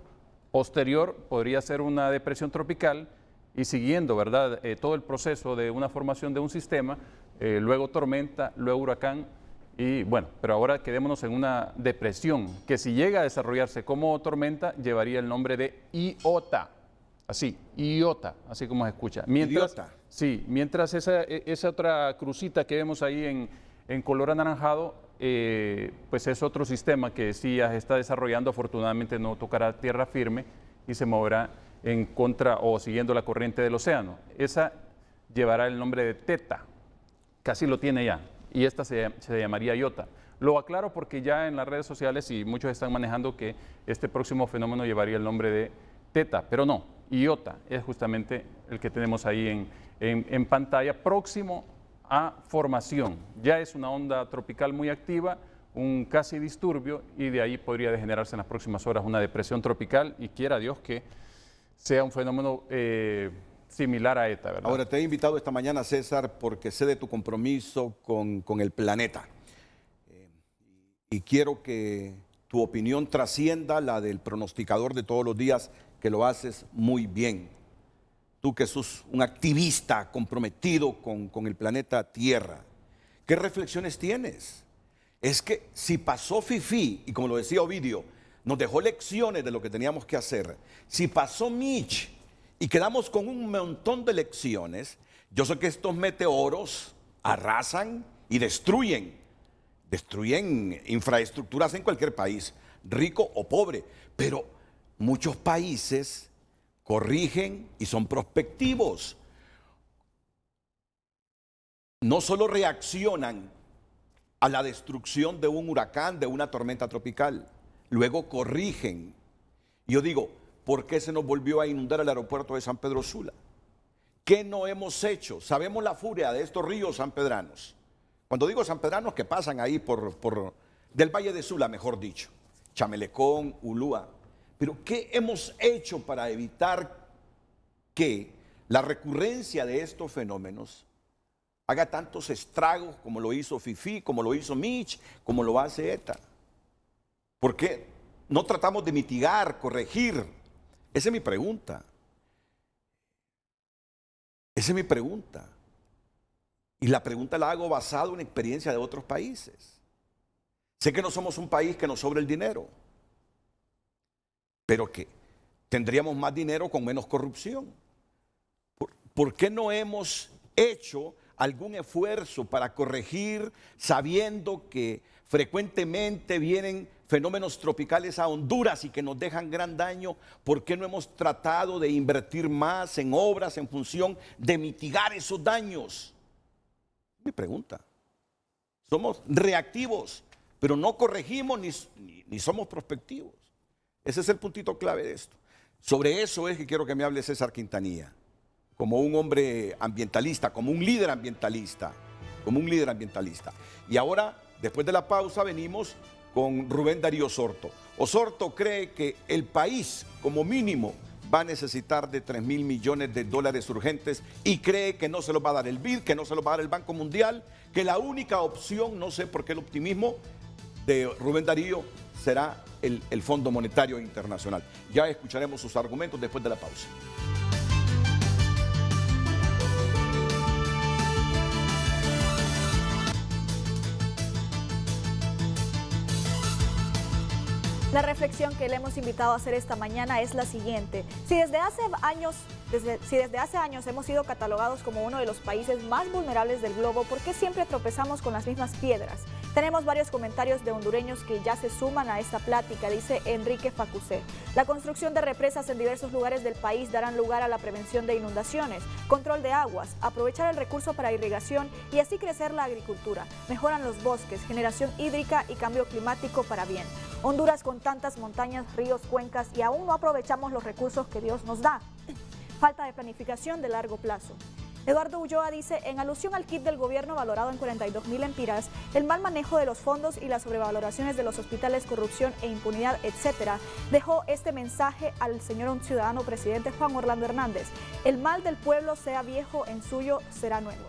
posterior podría ser una depresión tropical y siguiendo, ¿verdad? Todo el proceso de una formación de un sistema, luego tormenta, luego huracán y bueno, pero ahora quedémonos en una depresión que si llega a desarrollarse como tormenta llevaría el nombre de Iota. Así, Iota, así como se escucha. Mientras, Idiota. Sí, mientras esa otra crucita que vemos ahí en color anaranjado, pues es otro sistema que sí ya se está desarrollando, afortunadamente no tocará tierra firme y se moverá en contra o siguiendo la corriente del océano. Esa llevará el nombre de Teta, casi lo tiene ya, y esta se llamaría Iota. Lo aclaro porque ya en las redes sociales y muchos están manejando que este próximo fenómeno llevaría el nombre de Teta, pero no, Iota es justamente el que tenemos ahí en pantalla, próximo a formación. Ya es una onda tropical muy activa, un casi disturbio, y de ahí podría degenerarse en las próximas horas una depresión tropical, y quiera Dios que sea un fenómeno similar a ETA, ¿verdad? Ahora, te he invitado esta mañana, César, porque sé de tu compromiso con el planeta. Y quiero que tu opinión trascienda la del pronosticador de todos los días, que lo haces muy bien. Tú que sos un activista comprometido con el planeta Tierra, ¿qué reflexiones tienes? Es que si pasó Fifi, y como lo decía Ovidio, nos dejó lecciones de lo que teníamos que hacer, si pasó Mitch y quedamos con un montón de lecciones, yo sé que estos meteoros arrasan y destruyen infraestructuras en cualquier país, rico o pobre, pero muchos países corrigen y son prospectivos. No solo reaccionan a la destrucción de un huracán, de una tormenta tropical, luego corrigen. Yo digo, ¿por qué se nos volvió a inundar el aeropuerto de San Pedro Sula? ¿Qué no hemos hecho? Sabemos la furia de estos ríos sanpedranos. Cuando digo sanpedranos, que pasan ahí del Valle de Sula, mejor dicho, Chamelecón, Ulúa. Pero ¿qué hemos hecho para evitar que la recurrencia de estos fenómenos haga tantos estragos como lo hizo Fifi, como lo hizo Mitch, como lo hace ETA? ¿Por qué no tratamos de mitigar, corregir? Esa es mi pregunta. Esa es mi pregunta. Y la pregunta la hago basado en experiencia de otros países. Sé que no somos un país que nos sobra el dinero, pero que tendríamos más dinero con menos corrupción. ¿Por qué no hemos hecho algún esfuerzo para corregir, sabiendo que frecuentemente vienen fenómenos tropicales a Honduras y que nos dejan gran daño? ¿Por qué no hemos tratado de invertir más en obras en función de mitigar esos daños? Mi pregunta. Somos reactivos, pero no corregimos ni somos prospectivos. Ese es el puntito clave de esto. Sobre eso es que quiero que me hable César Quintanilla, como un hombre ambientalista, como un líder ambientalista, Y ahora, después de la pausa, venimos con Rubén Darío Sorto. Osorto cree que el país, como mínimo, va a necesitar de 3.000 millones de dólares urgentes y cree que no se los va a dar el BID, que no se los va a dar el Banco Mundial, que la única opción, no sé por qué el optimismo de Rubén Darío, será el Fondo Monetario Internacional. Ya escucharemos sus argumentos después de la pausa. La reflexión que le hemos invitado a hacer esta mañana es la siguiente. Si desde hace años hemos sido catalogados como uno de los países más vulnerables del globo, ¿por qué siempre tropezamos con las mismas piedras? Tenemos varios comentarios de hondureños que ya se suman a esta plática, dice Enrique Facusé. La construcción de represas en diversos lugares del país darán lugar a la prevención de inundaciones, control de aguas, aprovechar el recurso para irrigación y así crecer la agricultura. Mejoran los bosques, generación hídrica y cambio climático para bien. Honduras con tantas montañas, ríos, cuencas y aún no aprovechamos los recursos que Dios nos da. Falta de planificación de largo plazo. Eduardo Ulloa dice, en alusión al kit del gobierno valorado en 42.000 lempiras, el mal manejo de los fondos y las sobrevaloraciones de los hospitales, corrupción e impunidad, etcétera, dejó este mensaje al señor ciudadano presidente Juan Orlando Hernández. El mal del pueblo, sea viejo, en suyo será nuevo.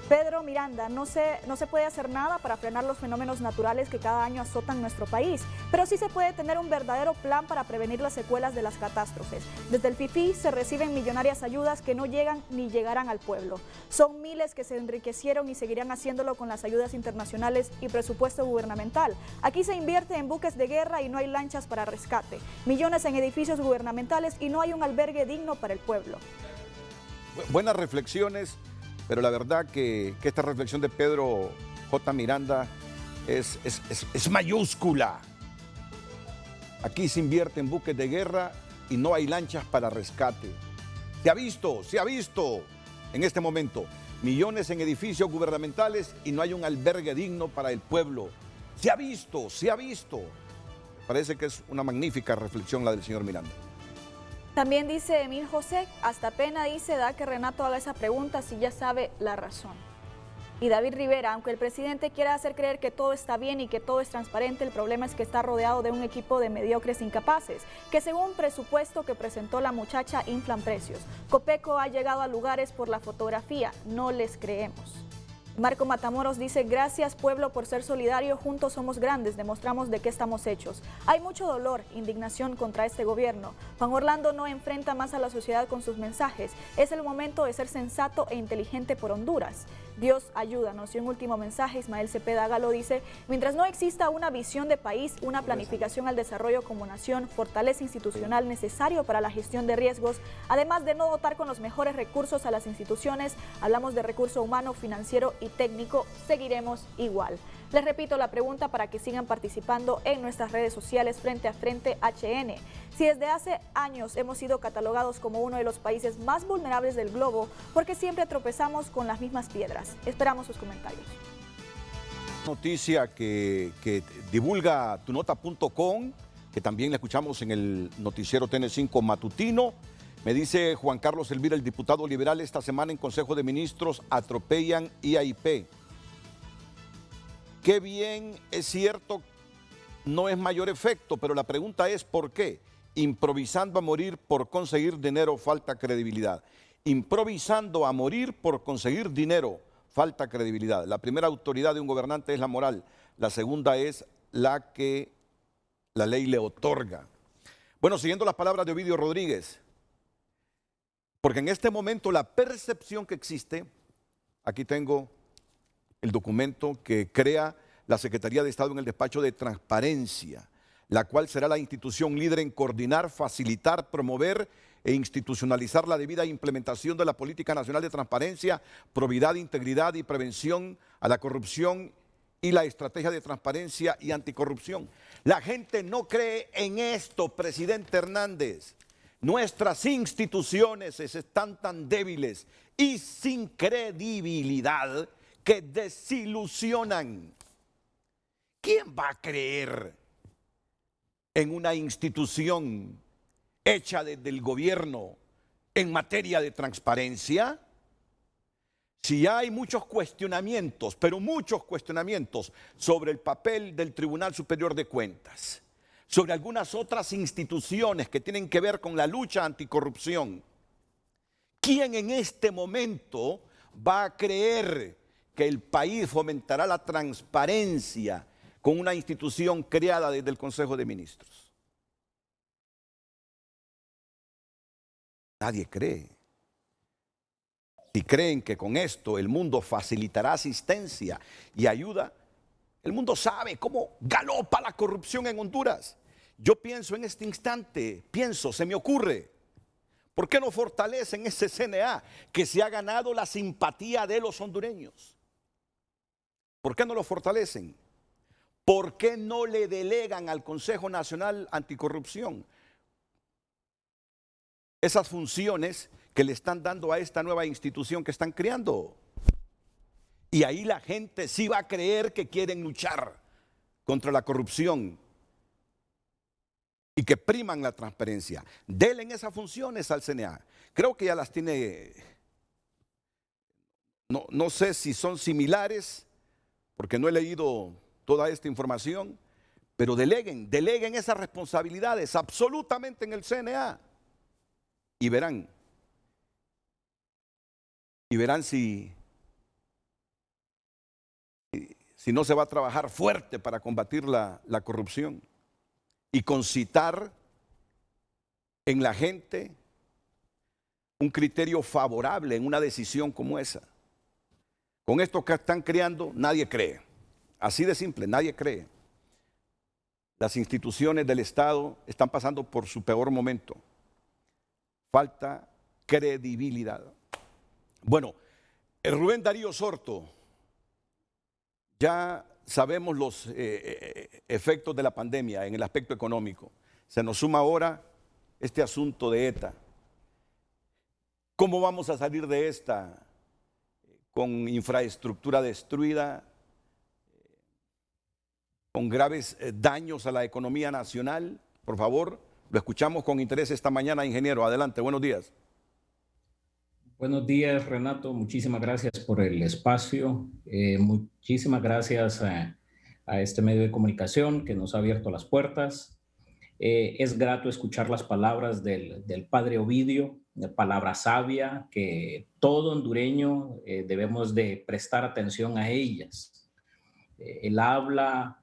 Pedro Miranda, no se puede hacer nada para frenar los fenómenos naturales que cada año azotan nuestro país, pero sí se puede tener un verdadero plan para prevenir las secuelas de las catástrofes. Desde el FIFI se reciben millonarias ayudas que no llegan ni llegarán al pueblo. Son miles que se enriquecieron y seguirán haciéndolo con las ayudas internacionales y presupuesto gubernamental. Aquí se invierte en buques de guerra y no hay lanchas para rescate. Millones en edificios gubernamentales y no hay un albergue digno para el pueblo. Buenas reflexiones. Pero la verdad que esta reflexión de Pedro J. Miranda es mayúscula. Aquí se invierte en buques de guerra y no hay lanchas para rescate. Se ha visto en este momento millones en edificios gubernamentales y no hay un albergue digno para el pueblo. Se ha visto. Parece que es una magnífica reflexión la del señor Miranda. También dice Emil José, hasta pena dice, da que Renato haga esa pregunta si ya sabe la razón. Y David Rivera, aunque el presidente quiera hacer creer que todo está bien y que todo es transparente, el problema es que está rodeado de un equipo de mediocres incapaces, que según presupuesto que presentó la muchacha inflan precios. Copeco ha llegado a lugares por la fotografía, no les creemos. Marco Matamoros dice, gracias pueblo por ser solidario, juntos somos grandes, demostramos de qué estamos hechos. Hay mucho dolor, indignación contra este gobierno. Juan Orlando no enfrenta más a la sociedad con sus mensajes. Es el momento de ser sensato e inteligente por Honduras. Dios ayúdanos. Y un último mensaje, Ismael Cepeda Galo dice, mientras no exista una visión de país, una planificación al desarrollo como nación, fortaleza institucional necesario para la gestión de riesgos, además de no dotar con los mejores recursos a las instituciones, hablamos de recurso humano, financiero y técnico, seguiremos igual. Les repito la pregunta para que sigan participando en nuestras redes sociales Frente a Frente HN. Si desde hace años hemos sido catalogados como uno de los países más vulnerables del globo, ¿por qué siempre tropezamos con las mismas piedras? Esperamos sus comentarios. Noticia que divulga tunota.com, que también la escuchamos en el noticiero TN5 matutino. Me dice Juan Carlos Elvira, el diputado liberal, esta semana en Consejo de Ministros atropellan IAIP. Qué bien, es cierto, no es mayor efecto, pero la pregunta es ¿por qué? Improvisando a morir por conseguir dinero, falta credibilidad. Improvisando a morir por conseguir dinero, falta credibilidad. La primera autoridad de un gobernante es la moral, la segunda es la que la ley le otorga. Bueno, siguiendo las palabras de Ovidio Rodríguez, porque en este momento la percepción que existe, aquí tengo el documento que crea la Secretaría de Estado en el despacho de Transparencia, la cual será la institución líder en coordinar, facilitar, promover e institucionalizar la debida implementación de la Política Nacional de Transparencia, Probidad, Integridad y Prevención a la Corrupción y la Estrategia de Transparencia y Anticorrupción. La gente no cree en esto, presidente Hernández. Nuestras instituciones están tan débiles y sin credibilidad que desilusionan. ¿Quién va a creer en una institución hecha desde el gobierno en materia de transparencia? Si ya hay muchos cuestionamientos, pero muchos cuestionamientos sobre el papel del Tribunal Superior de Cuentas, sobre algunas otras instituciones que tienen que ver con la lucha anticorrupción. ¿Quién en este momento va a creer que el país fomentará la transparencia con una institución creada desde el Consejo de Ministros? Nadie cree. Si creen que con esto el mundo facilitará asistencia y ayuda, el mundo sabe cómo galopa la corrupción en Honduras. Yo pienso en este instante, se me ocurre, ¿por qué no fortalecen ese CNA que se ha ganado la simpatía de los hondureños? ¿Por qué no lo fortalecen? ¿Por qué no le delegan al Consejo Nacional Anticorrupción esas funciones que le están dando a esta nueva institución que están creando? Y ahí la gente sí va a creer que quieren luchar contra la corrupción y que priman la transparencia. Denle esas funciones al CNA. Creo que ya las tiene, no sé si son similares, porque no he leído toda esta información, pero deleguen esas responsabilidades absolutamente en el CNA. Y verán si no se va a trabajar fuerte para combatir la corrupción y concitar en la gente un criterio favorable en una decisión como esa. Con esto que están creando, nadie cree. Así de simple, nadie cree. Las instituciones del Estado están pasando por su peor momento. Falta credibilidad. Bueno, el Rubén Darío Sorto, ya sabemos los efectos de la pandemia en el aspecto económico. Se nos suma ahora este asunto de ETA. ¿Cómo vamos a salir de esta con infraestructura destruida, con graves daños a la economía nacional? Por favor, lo escuchamos con interés esta mañana, ingeniero. Adelante, buenos días. Buenos días, Renato. Muchísimas gracias por el espacio. Muchísimas gracias a este medio de comunicación que nos ha abierto las puertas. Es grato escuchar las palabras del padre Ovidio, de palabra sabia, que todo hondureño debemos de prestar atención a ellas. Él habla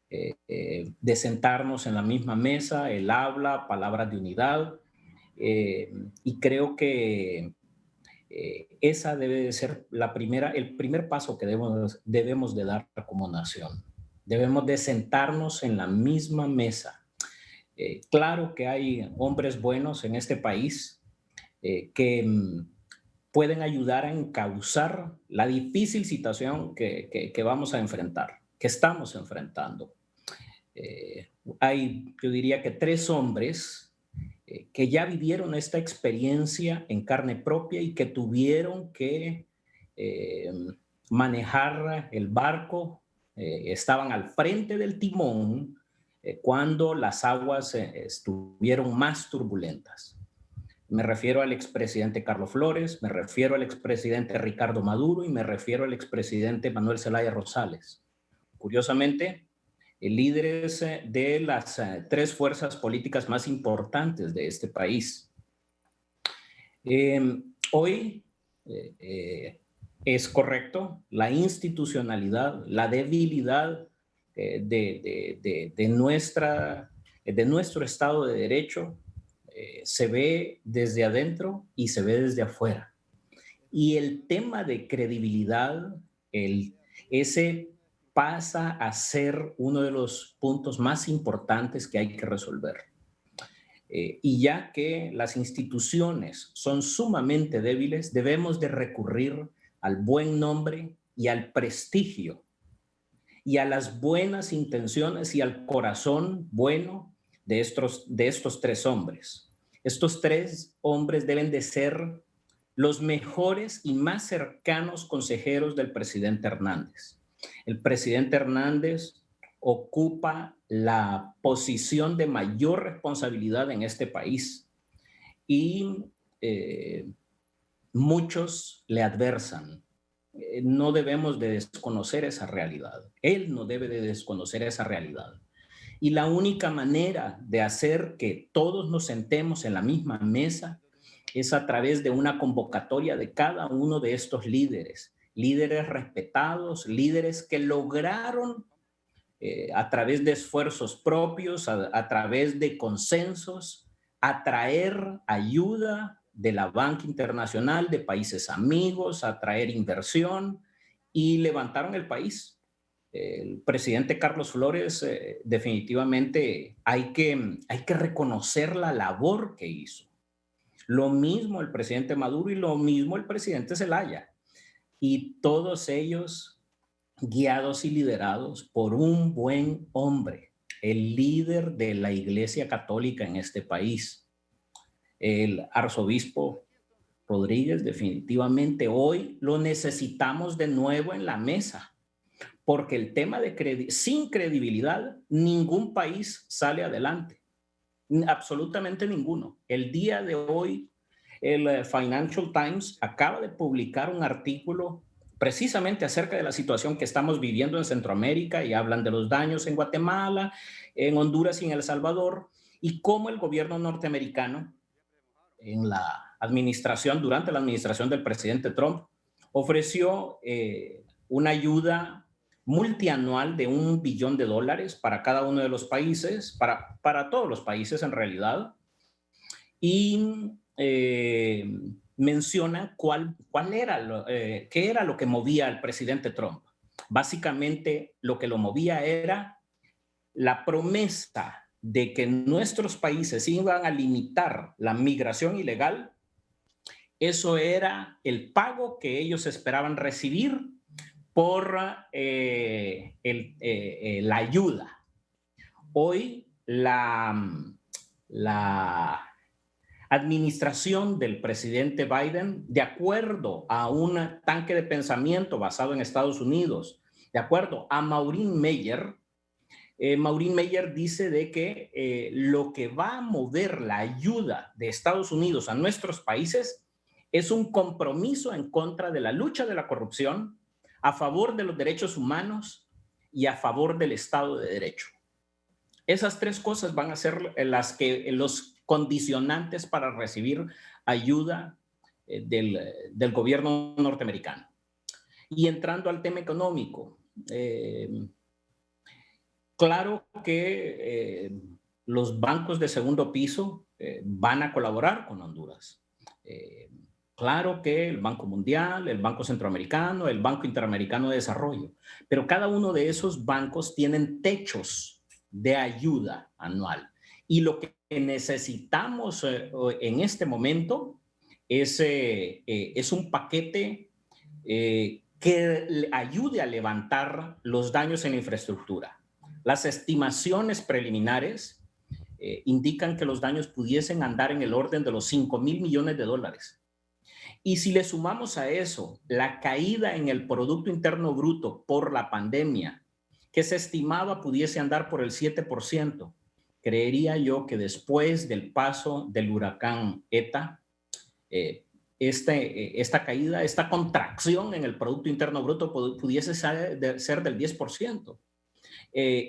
de sentarnos en la misma mesa, él habla palabras de unidad, y creo que esa debe de ser el primer paso que debemos de dar como nación. Debemos de sentarnos en la misma mesa. Claro que hay hombres buenos en este país que pueden ayudar a encauzar la difícil situación que vamos a enfrentar, que estamos enfrentando. Yo diría que 3 hombres que ya vivieron esta experiencia en carne propia y que tuvieron que manejar el barco, estaban al frente del timón cuando las aguas estuvieron más turbulentas. Me refiero al expresidente Carlos Flores, me refiero al expresidente Ricardo Maduro y me refiero al expresidente Manuel Zelaya Rosales. Curiosamente, líderes de las 3 fuerzas políticas más importantes de este país. Hoy es correcto, la institucionalidad, la debilidad de nuestro Estado de Derecho se ve desde adentro y se ve desde afuera. Y el tema de credibilidad, ese pasa a ser uno de los puntos más importantes que hay que resolver. Y ya que las instituciones son sumamente débiles, debemos de recurrir al buen nombre y al prestigio y a las buenas intenciones y al corazón bueno de estos 3 hombres. Estos 3 hombres deben de ser los mejores y más cercanos consejeros del presidente Hernández. El presidente Hernández ocupa la posición de mayor responsabilidad en este país y muchos le adversan. No debemos de desconocer esa realidad. Él no debe de desconocer esa realidad. Y la única manera de hacer que todos nos sentemos en la misma mesa es a través de una convocatoria de cada uno de estos líderes, líderes respetados, líderes que lograron a través de esfuerzos propios, a través de consensos, atraer ayuda de la banca internacional, de países amigos, atraer inversión y levantaron el país. El presidente Carlos Flores, definitivamente hay que reconocer la labor que hizo. Lo mismo el presidente Maduro y lo mismo el presidente Zelaya. Y todos ellos guiados y liderados por un buen hombre, el líder de la Iglesia Católica en este país, el arzobispo Rodríguez. Definitivamente hoy lo necesitamos de nuevo en la mesa, porque el tema de sin credibilidad ningún país sale adelante, absolutamente ninguno. El día de hoy el Financial Times acaba de publicar un artículo precisamente acerca de la situación que estamos viviendo en Centroamérica, y hablan de los daños en Guatemala, en Honduras y en El Salvador, y cómo el gobierno norteamericano en la administración, durante la administración del presidente Trump, ofreció una ayuda multianual de $1 billón para cada uno de los países, para todos los países en realidad, y menciona qué era lo que movía al presidente Trump. Básicamente, lo que lo movía era la promesa de que nuestros países iban a limitar la migración ilegal. Eso era el pago que ellos esperaban recibir por la ayuda. Hoy la administración del presidente Biden, de acuerdo a un tanque de pensamiento basado en Estados Unidos, de acuerdo a Maureen Meyer, dice de que lo que va a mover la ayuda de Estados Unidos a nuestros países es un compromiso en contra de la lucha de la corrupción, a favor de los derechos humanos y a favor del Estado de Derecho. Esas tres cosas van a ser los condicionantes para recibir ayuda del gobierno norteamericano. Y entrando al tema económico, claro que los bancos de segundo piso van a colaborar con Honduras. Claro que el Banco Mundial, el Banco Centroamericano, el Banco Interamericano de Desarrollo, pero cada uno de esos bancos tienen techos de ayuda anual. Y lo que necesitamos en este momento es un paquete que ayude a levantar los daños en la infraestructura. Las estimaciones preliminares indican que los daños pudiesen andar en el orden de los $5,000 millones. Y si le sumamos a eso la caída en el Producto Interno Bruto por la pandemia, que se estimaba pudiese andar por el 7%, creería yo que después del paso del huracán ETA, esta caída, esta contracción en el Producto Interno Bruto pudiese ser del 10%.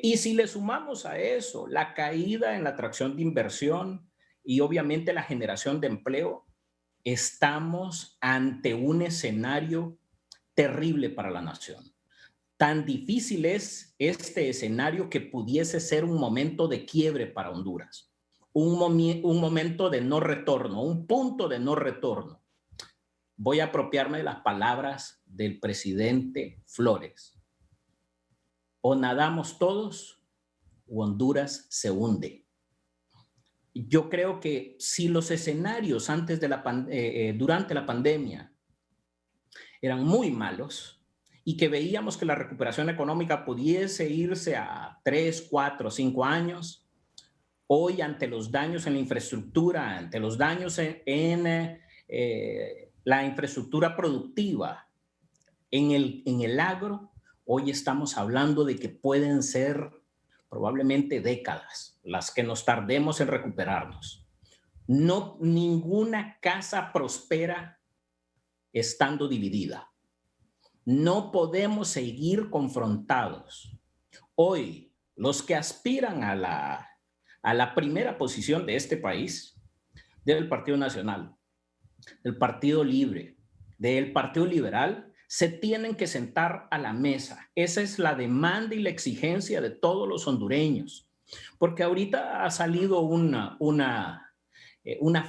Y si le sumamos a eso la caída en la atracción de inversión y obviamente la generación de empleo, estamos ante un escenario terrible para la nación. Tan difícil es este escenario que pudiese ser un momento de quiebre para Honduras, un momento de no retorno, un punto de no retorno. Voy a apropiarme de las palabras del presidente Flores. O nadamos todos o Honduras se hunde. Yo creo que si los escenarios durante la pandemia eran muy malos y que veíamos que la recuperación económica pudiese irse a 3, 4, 5 años, hoy ante los daños en la infraestructura, ante los daños en la infraestructura productiva, en el agro, hoy estamos hablando de que pueden ser probablemente décadas las que nos tardemos en recuperarnos. No, ninguna casa prospera estando dividida. No podemos seguir confrontados. Hoy los que aspiran a la primera posición de este país, del Partido Nacional, del Partido Libre, del Partido Liberal, se tienen que sentar a la mesa. Esa es la demanda y la exigencia de todos los hondureños. Porque ahorita ha salido una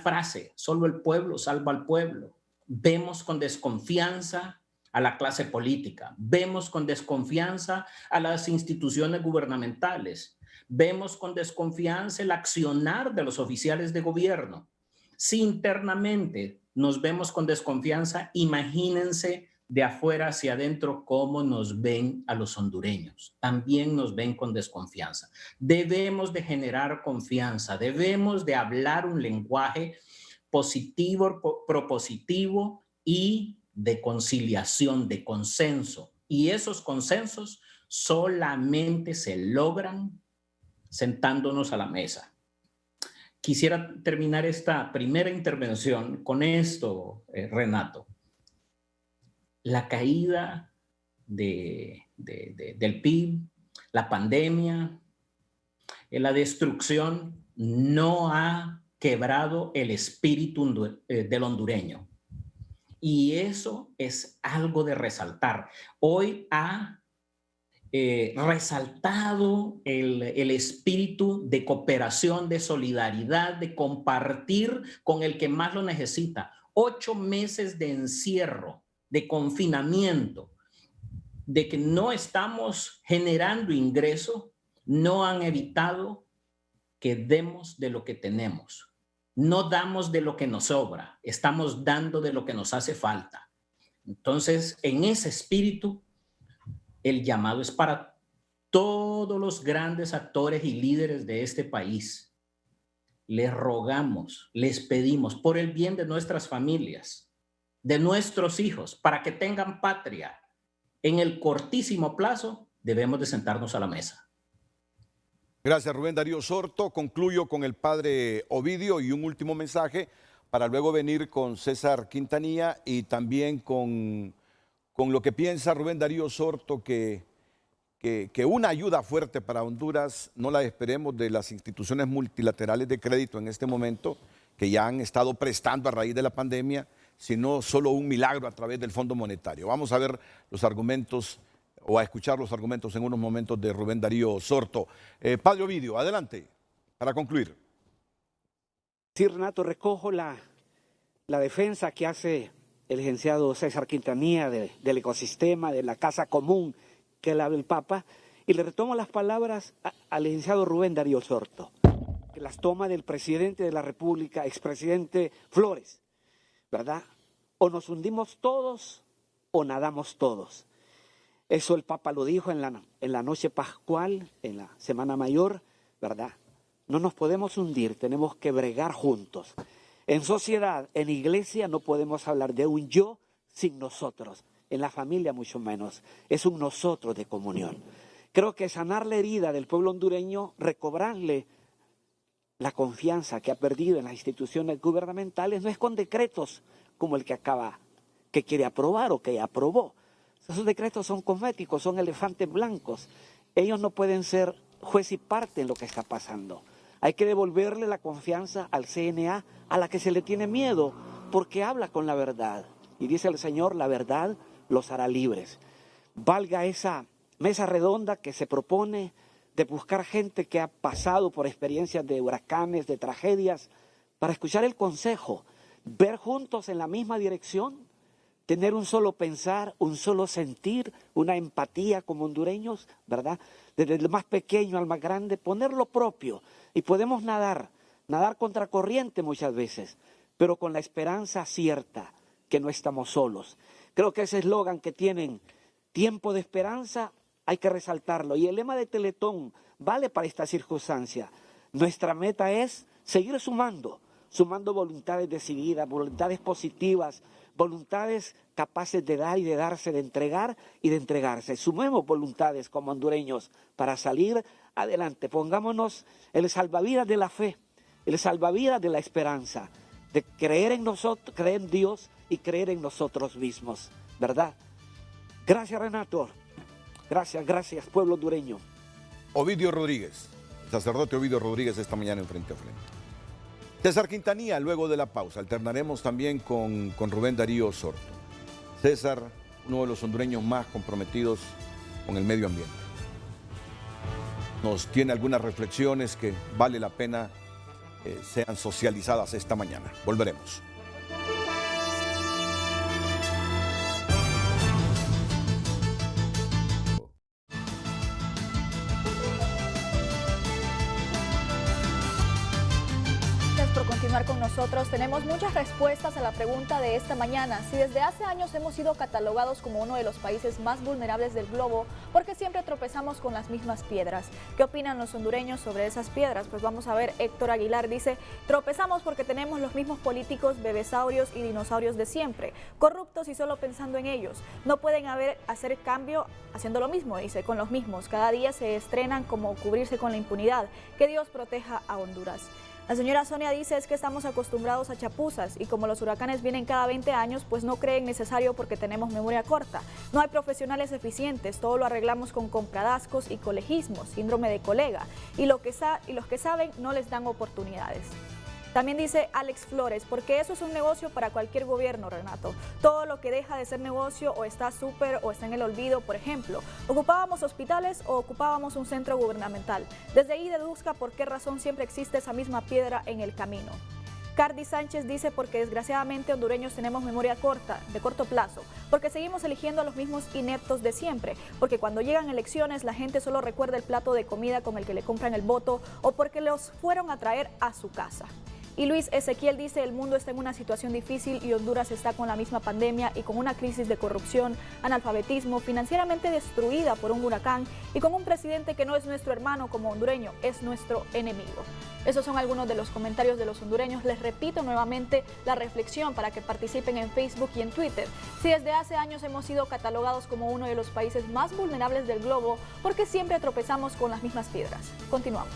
frase: solo el pueblo salva al pueblo. Vemos con desconfianza a la clase política, vemos con desconfianza a las instituciones gubernamentales, vemos con desconfianza el accionar de los oficiales de gobierno. Si internamente nos vemos con desconfianza, imagínense de afuera hacia adentro cómo nos ven a los hondureños. También nos ven con desconfianza. Debemos de generar confianza, debemos de hablar un lenguaje positivo, propositivo y de conciliación, de consenso. Y esos consensos solamente se logran sentándonos a la mesa. Quisiera terminar esta primera intervención con esto, Renato. La caída del PIB, la pandemia, la destrucción no ha quebrado el espíritu del hondureño. Y eso es algo de resaltar. Hoy ha resaltado el espíritu de cooperación, de solidaridad, de compartir con el que más lo necesita. 8 meses de encierro, de confinamiento, de que no estamos generando ingreso, no han evitado que demos de lo que tenemos. No damos de lo que nos sobra, estamos dando de lo que nos hace falta. Entonces, en ese espíritu, el llamado es para todos los grandes actores y líderes de este país. Les rogamos, les pedimos, por el bien de nuestras familias, de nuestros hijos, para que tengan patria, en el cortísimo plazo debemos de sentarnos a la mesa. Gracias, Rubén Darío Sorto. Concluyo con el padre Ovidio y un último mensaje para luego venir con César Quintanilla y también con lo que piensa Rubén Darío Sorto, que una ayuda fuerte para Honduras no la esperemos de las instituciones multilaterales de crédito en este momento, que ya han estado prestando a raíz de la pandemia, sino solo un milagro a través del Fondo Monetario. Vamos a ver los argumentos o a escuchar los argumentos en unos momentos de Rubén Darío Sorto. Padre Ovidio, adelante, para concluir. Sí, Renato, recojo la defensa que hace el licenciado César Quintanilla del ecosistema, de la casa común que habla el Papa, y le retomo las palabras al licenciado Rubén Darío Sorto, que las toma del presidente de la República, expresidente Flores, ¿verdad? O nos hundimos todos o nadamos todos. Eso el Papa lo dijo en la noche pascual, en la Semana Mayor, ¿verdad? No nos podemos hundir, tenemos que bregar juntos. En sociedad, en iglesia, no podemos hablar de un yo sin nosotros. En la familia mucho menos. Es un nosotros de comunión. Creo que sanar la herida del pueblo hondureño, recobrarle la confianza que ha perdido en las instituciones gubernamentales, no es con decretos como el que quiere aprobar o que ya aprobó. Esos decretos son cosméticos, son elefantes blancos. Ellos no pueden ser juez y parte en lo que está pasando. Hay que devolverle la confianza al CNA, a la que se le tiene miedo, porque habla con la verdad. Y dice el Señor, la verdad los hará libres. Valga esa mesa redonda que se propone de buscar gente que ha pasado por experiencias de huracanes, de tragedias, para escuchar el consejo, ver juntos en la misma dirección, tener un solo pensar, un solo sentir, una empatía como hondureños, ¿verdad? Desde el más pequeño al más grande, poner lo propio. Y podemos nadar contra corriente muchas veces, pero con la esperanza cierta que no estamos solos. Creo que ese eslogan que tienen, tiempo de esperanza, hay que resaltarlo. Y el lema de Teletón vale para esta circunstancia. Nuestra meta es seguir sumando voluntades decididas, voluntades positivas, voluntades capaces de dar y de darse, de entregar y de entregarse. Sumemos voluntades como hondureños para salir adelante. Pongámonos el salvavidas de la fe, el salvavidas de la esperanza, de creer en nosotros, creer en Dios y creer en nosotros mismos, ¿verdad? Gracias, Renato. Gracias, pueblo hondureño. Ovidio Rodríguez, sacerdote Ovidio Rodríguez, esta mañana en Frente a Frente. César Quintanilla, luego de la pausa. Alternaremos también con Rubén Darío Sorto. César, uno de los hondureños más comprometidos con el medio ambiente. Nos tiene algunas reflexiones que vale la pena sean socializadas esta mañana. Volveremos. Por continuar con nosotros, tenemos muchas respuestas a la pregunta de esta mañana. Si desde hace años hemos sido catalogados como uno de los países más vulnerables del globo, ¿por qué siempre tropezamos con las mismas piedras? ¿Qué opinan los hondureños sobre esas piedras? Pues vamos a ver, Héctor Aguilar dice, tropezamos porque tenemos los mismos políticos, bebesaurios y dinosaurios de siempre, corruptos y solo pensando en ellos. No pueden hacer cambio haciendo lo mismo, dice, con los mismos. Cada día se estrenan como cubrirse con la impunidad. Que Dios proteja a Honduras. La señora Sonia dice es que estamos acostumbrados a chapuzas y como los huracanes vienen cada 20 años, pues no creen necesario porque tenemos memoria corta. No hay profesionales eficientes, todo lo arreglamos con compradascos y colegismos, síndrome de colega, y los que saben no les dan oportunidades. También dice Alex Flores, porque eso es un negocio para cualquier gobierno, Renato. Todo lo que deja de ser negocio o está súper o está en el olvido, por ejemplo. ¿Ocupábamos hospitales o ocupábamos un centro gubernamental? Desde ahí deduzca por qué razón siempre existe esa misma piedra en el camino. Cardi Sánchez dice porque desgraciadamente hondureños tenemos memoria corta, de corto plazo, porque seguimos eligiendo a los mismos ineptos de siempre, porque cuando llegan elecciones la gente solo recuerda el plato de comida con el que le compran el voto o porque los fueron a traer a su casa. Y Luis Ezequiel dice, el mundo está en una situación difícil y Honduras está con la misma pandemia y con una crisis de corrupción, analfabetismo, financieramente destruida por un huracán y con un presidente que no es nuestro hermano como hondureño, es nuestro enemigo. Esos son algunos de los comentarios de los hondureños. Les repito nuevamente la reflexión para que participen en Facebook y en Twitter. Si desde hace años hemos sido catalogados como uno de los países más vulnerables del globo, ¿por qué siempre tropezamos con las mismas piedras? Continuamos.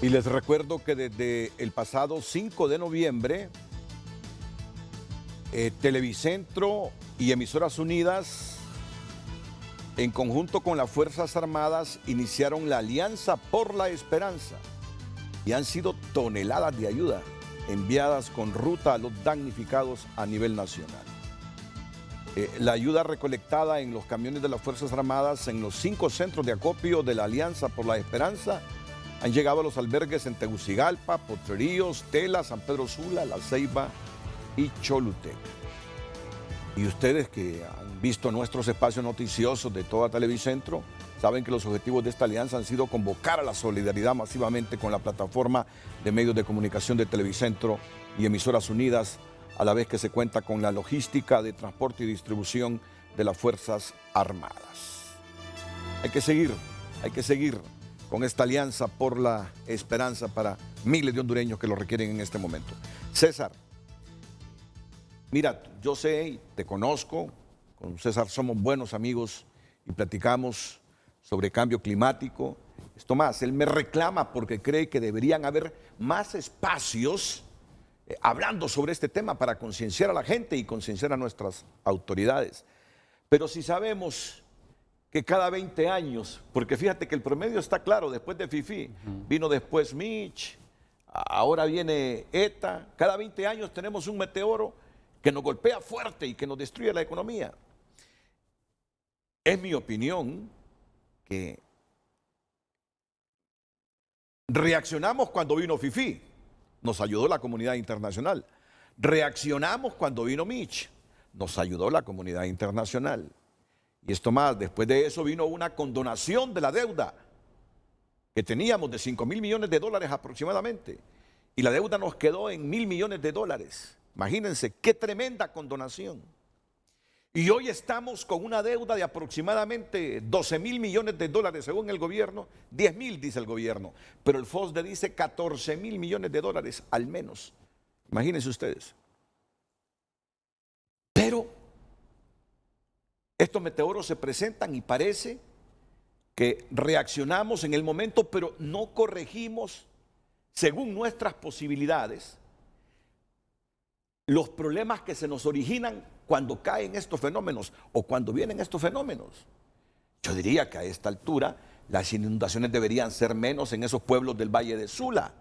Y les recuerdo que desde el pasado 5 de noviembre, Televicentro y Emisoras Unidas, en conjunto con las Fuerzas Armadas, iniciaron la Alianza por la Esperanza y han sido toneladas de ayuda enviadas con ruta a los damnificados a nivel nacional. La ayuda recolectada en los camiones de las Fuerzas Armadas en los 5 centros de acopio de la Alianza por la Esperanza han llegado a los albergues en Tegucigalpa, Potreríos, Tela, San Pedro Sula, La Ceiba y Choluteca. Y ustedes que han visto nuestros espacios noticiosos de toda Televicentro, saben que los objetivos de esta alianza han sido convocar a la solidaridad masivamente con la plataforma de medios de comunicación de Televicentro y Emisoras Unidas, a la vez que se cuenta con la logística de transporte y distribución de las Fuerzas Armadas. Hay que seguir con esta alianza por la esperanza para miles de hondureños que lo requieren en este momento. César, mira, yo sé y te conozco, con César somos buenos amigos y platicamos sobre cambio climático. Esto más, él me reclama porque cree que deberían haber más espacios hablando sobre este tema para concienciar a la gente y concienciar a nuestras autoridades. Pero si sabemos que cada 20 años, porque fíjate que el promedio está claro, después de Fifi, vino después Mitch, ahora viene ETA, cada 20 años tenemos un meteoro que nos golpea fuerte y que nos destruye la economía. Es mi opinión que reaccionamos cuando vino Fifi, nos ayudó la comunidad internacional. Reaccionamos cuando vino Mitch, nos ayudó la comunidad internacional. Y esto más, después de eso vino una condonación de la deuda que teníamos de 5.000 millones de dólares aproximadamente. Y la deuda nos quedó en 1.000 millones de dólares. Imagínense, qué tremenda condonación. Y hoy estamos con una deuda de aproximadamente 12.000 millones de dólares según el gobierno, 10.000 dice el gobierno, pero el FOSDE dice 14.000 millones de dólares al menos. Imagínense ustedes. Pero estos meteoros se presentan y parece que reaccionamos en el momento, pero no corregimos, según nuestras posibilidades, los problemas que se nos originan cuando caen estos fenómenos o cuando vienen estos fenómenos. Yo diría que a esta altura las inundaciones deberían ser menos en esos pueblos del Valle de Sula.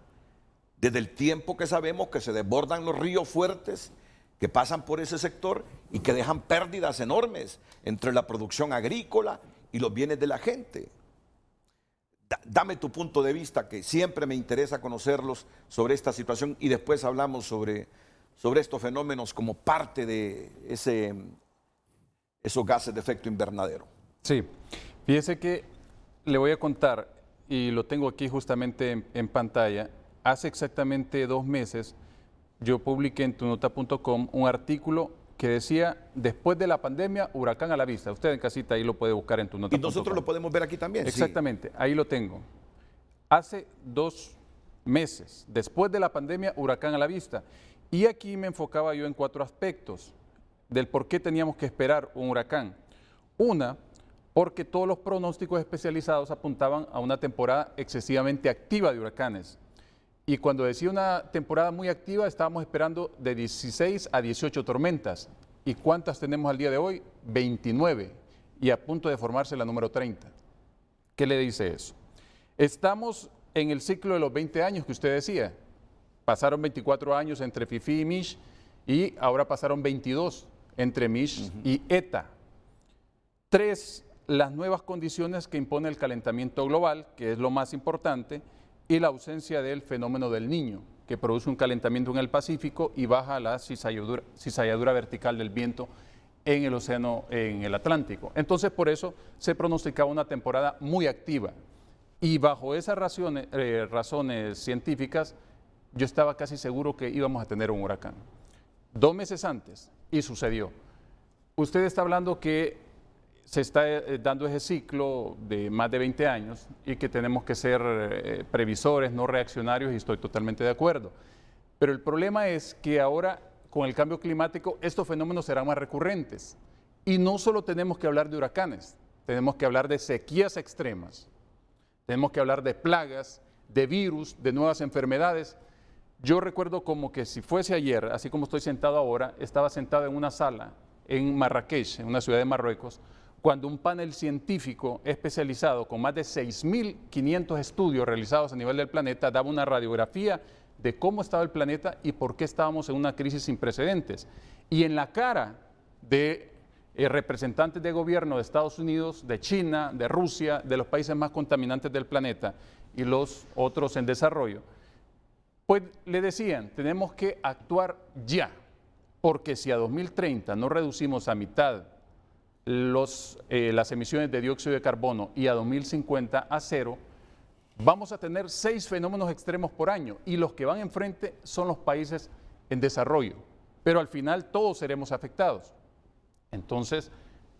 Desde el tiempo que sabemos que se desbordan los ríos fuertes que pasan por ese sector y que dejan pérdidas enormes entre la producción agrícola y los bienes de la gente. Dame tu punto de vista, que siempre me interesa conocerlos sobre esta situación, y después hablamos sobre estos fenómenos como parte de esos gases de efecto invernadero. Sí, fíjese que le voy a contar, y lo tengo aquí justamente en pantalla. Hace exactamente 2 meses yo publiqué en tunota.com un artículo que decía: después de la pandemia, huracán a la vista. Usted en casita ahí lo puede buscar en tunota.com. Y nosotros lo podemos ver aquí también. Exactamente, sí. Ahí lo tengo. Hace 2 meses, después de la pandemia, huracán a la vista. Y aquí me enfocaba yo en 4 aspectos del por qué teníamos que esperar un huracán. Una, porque todos los pronósticos especializados apuntaban a una temporada excesivamente activa de huracanes. Y cuando decía una temporada muy activa, estábamos esperando de 16 a 18 tormentas. ¿Y cuántas tenemos al día de hoy? 29. Y a punto de formarse la número 30. ¿Qué le dice eso? Estamos en el ciclo de los 20 años que usted decía. Pasaron 24 años entre Fifi y Mish, y ahora pasaron 22 entre Mish y ETA. 3, las nuevas condiciones que impone el calentamiento global, que es lo más importante, y la ausencia del fenómeno del Niño, que produce un calentamiento en el Pacífico y baja la cizalladura vertical del viento en el océano, en el Atlántico. Entonces, por eso se pronosticaba una temporada muy activa. Y bajo esas razones científicas, yo estaba casi seguro que íbamos a tener un huracán. 2 meses antes, y sucedió. Usted está hablando que se está dando ese ciclo de más de 20 años y que tenemos que ser previsores, no reaccionarios, y estoy totalmente de acuerdo. Pero el problema es que ahora, con el cambio climático, estos fenómenos serán más recurrentes. Y no solo tenemos que hablar de huracanes, tenemos que hablar de sequías extremas, tenemos que hablar de plagas, de virus, de nuevas enfermedades. Yo recuerdo como que si fuese ayer, así como estoy sentado ahora, estaba sentado en una sala en Marrakech, en una ciudad de Marruecos, cuando un panel científico especializado con más de 6.500 estudios realizados a nivel del planeta daba una radiografía de cómo estaba el planeta y por qué estábamos en una crisis sin precedentes. Y en la cara de representantes de gobierno de Estados Unidos, de China, de Rusia, de los países más contaminantes del planeta y los otros en desarrollo, pues le decían: tenemos que actuar ya, porque si a 2030 no reducimos a mitad las emisiones de dióxido de carbono y a 2050 a 0, vamos a tener 6 fenómenos extremos por año, y los que van enfrente son los países en desarrollo, pero al final todos seremos afectados. Entonces,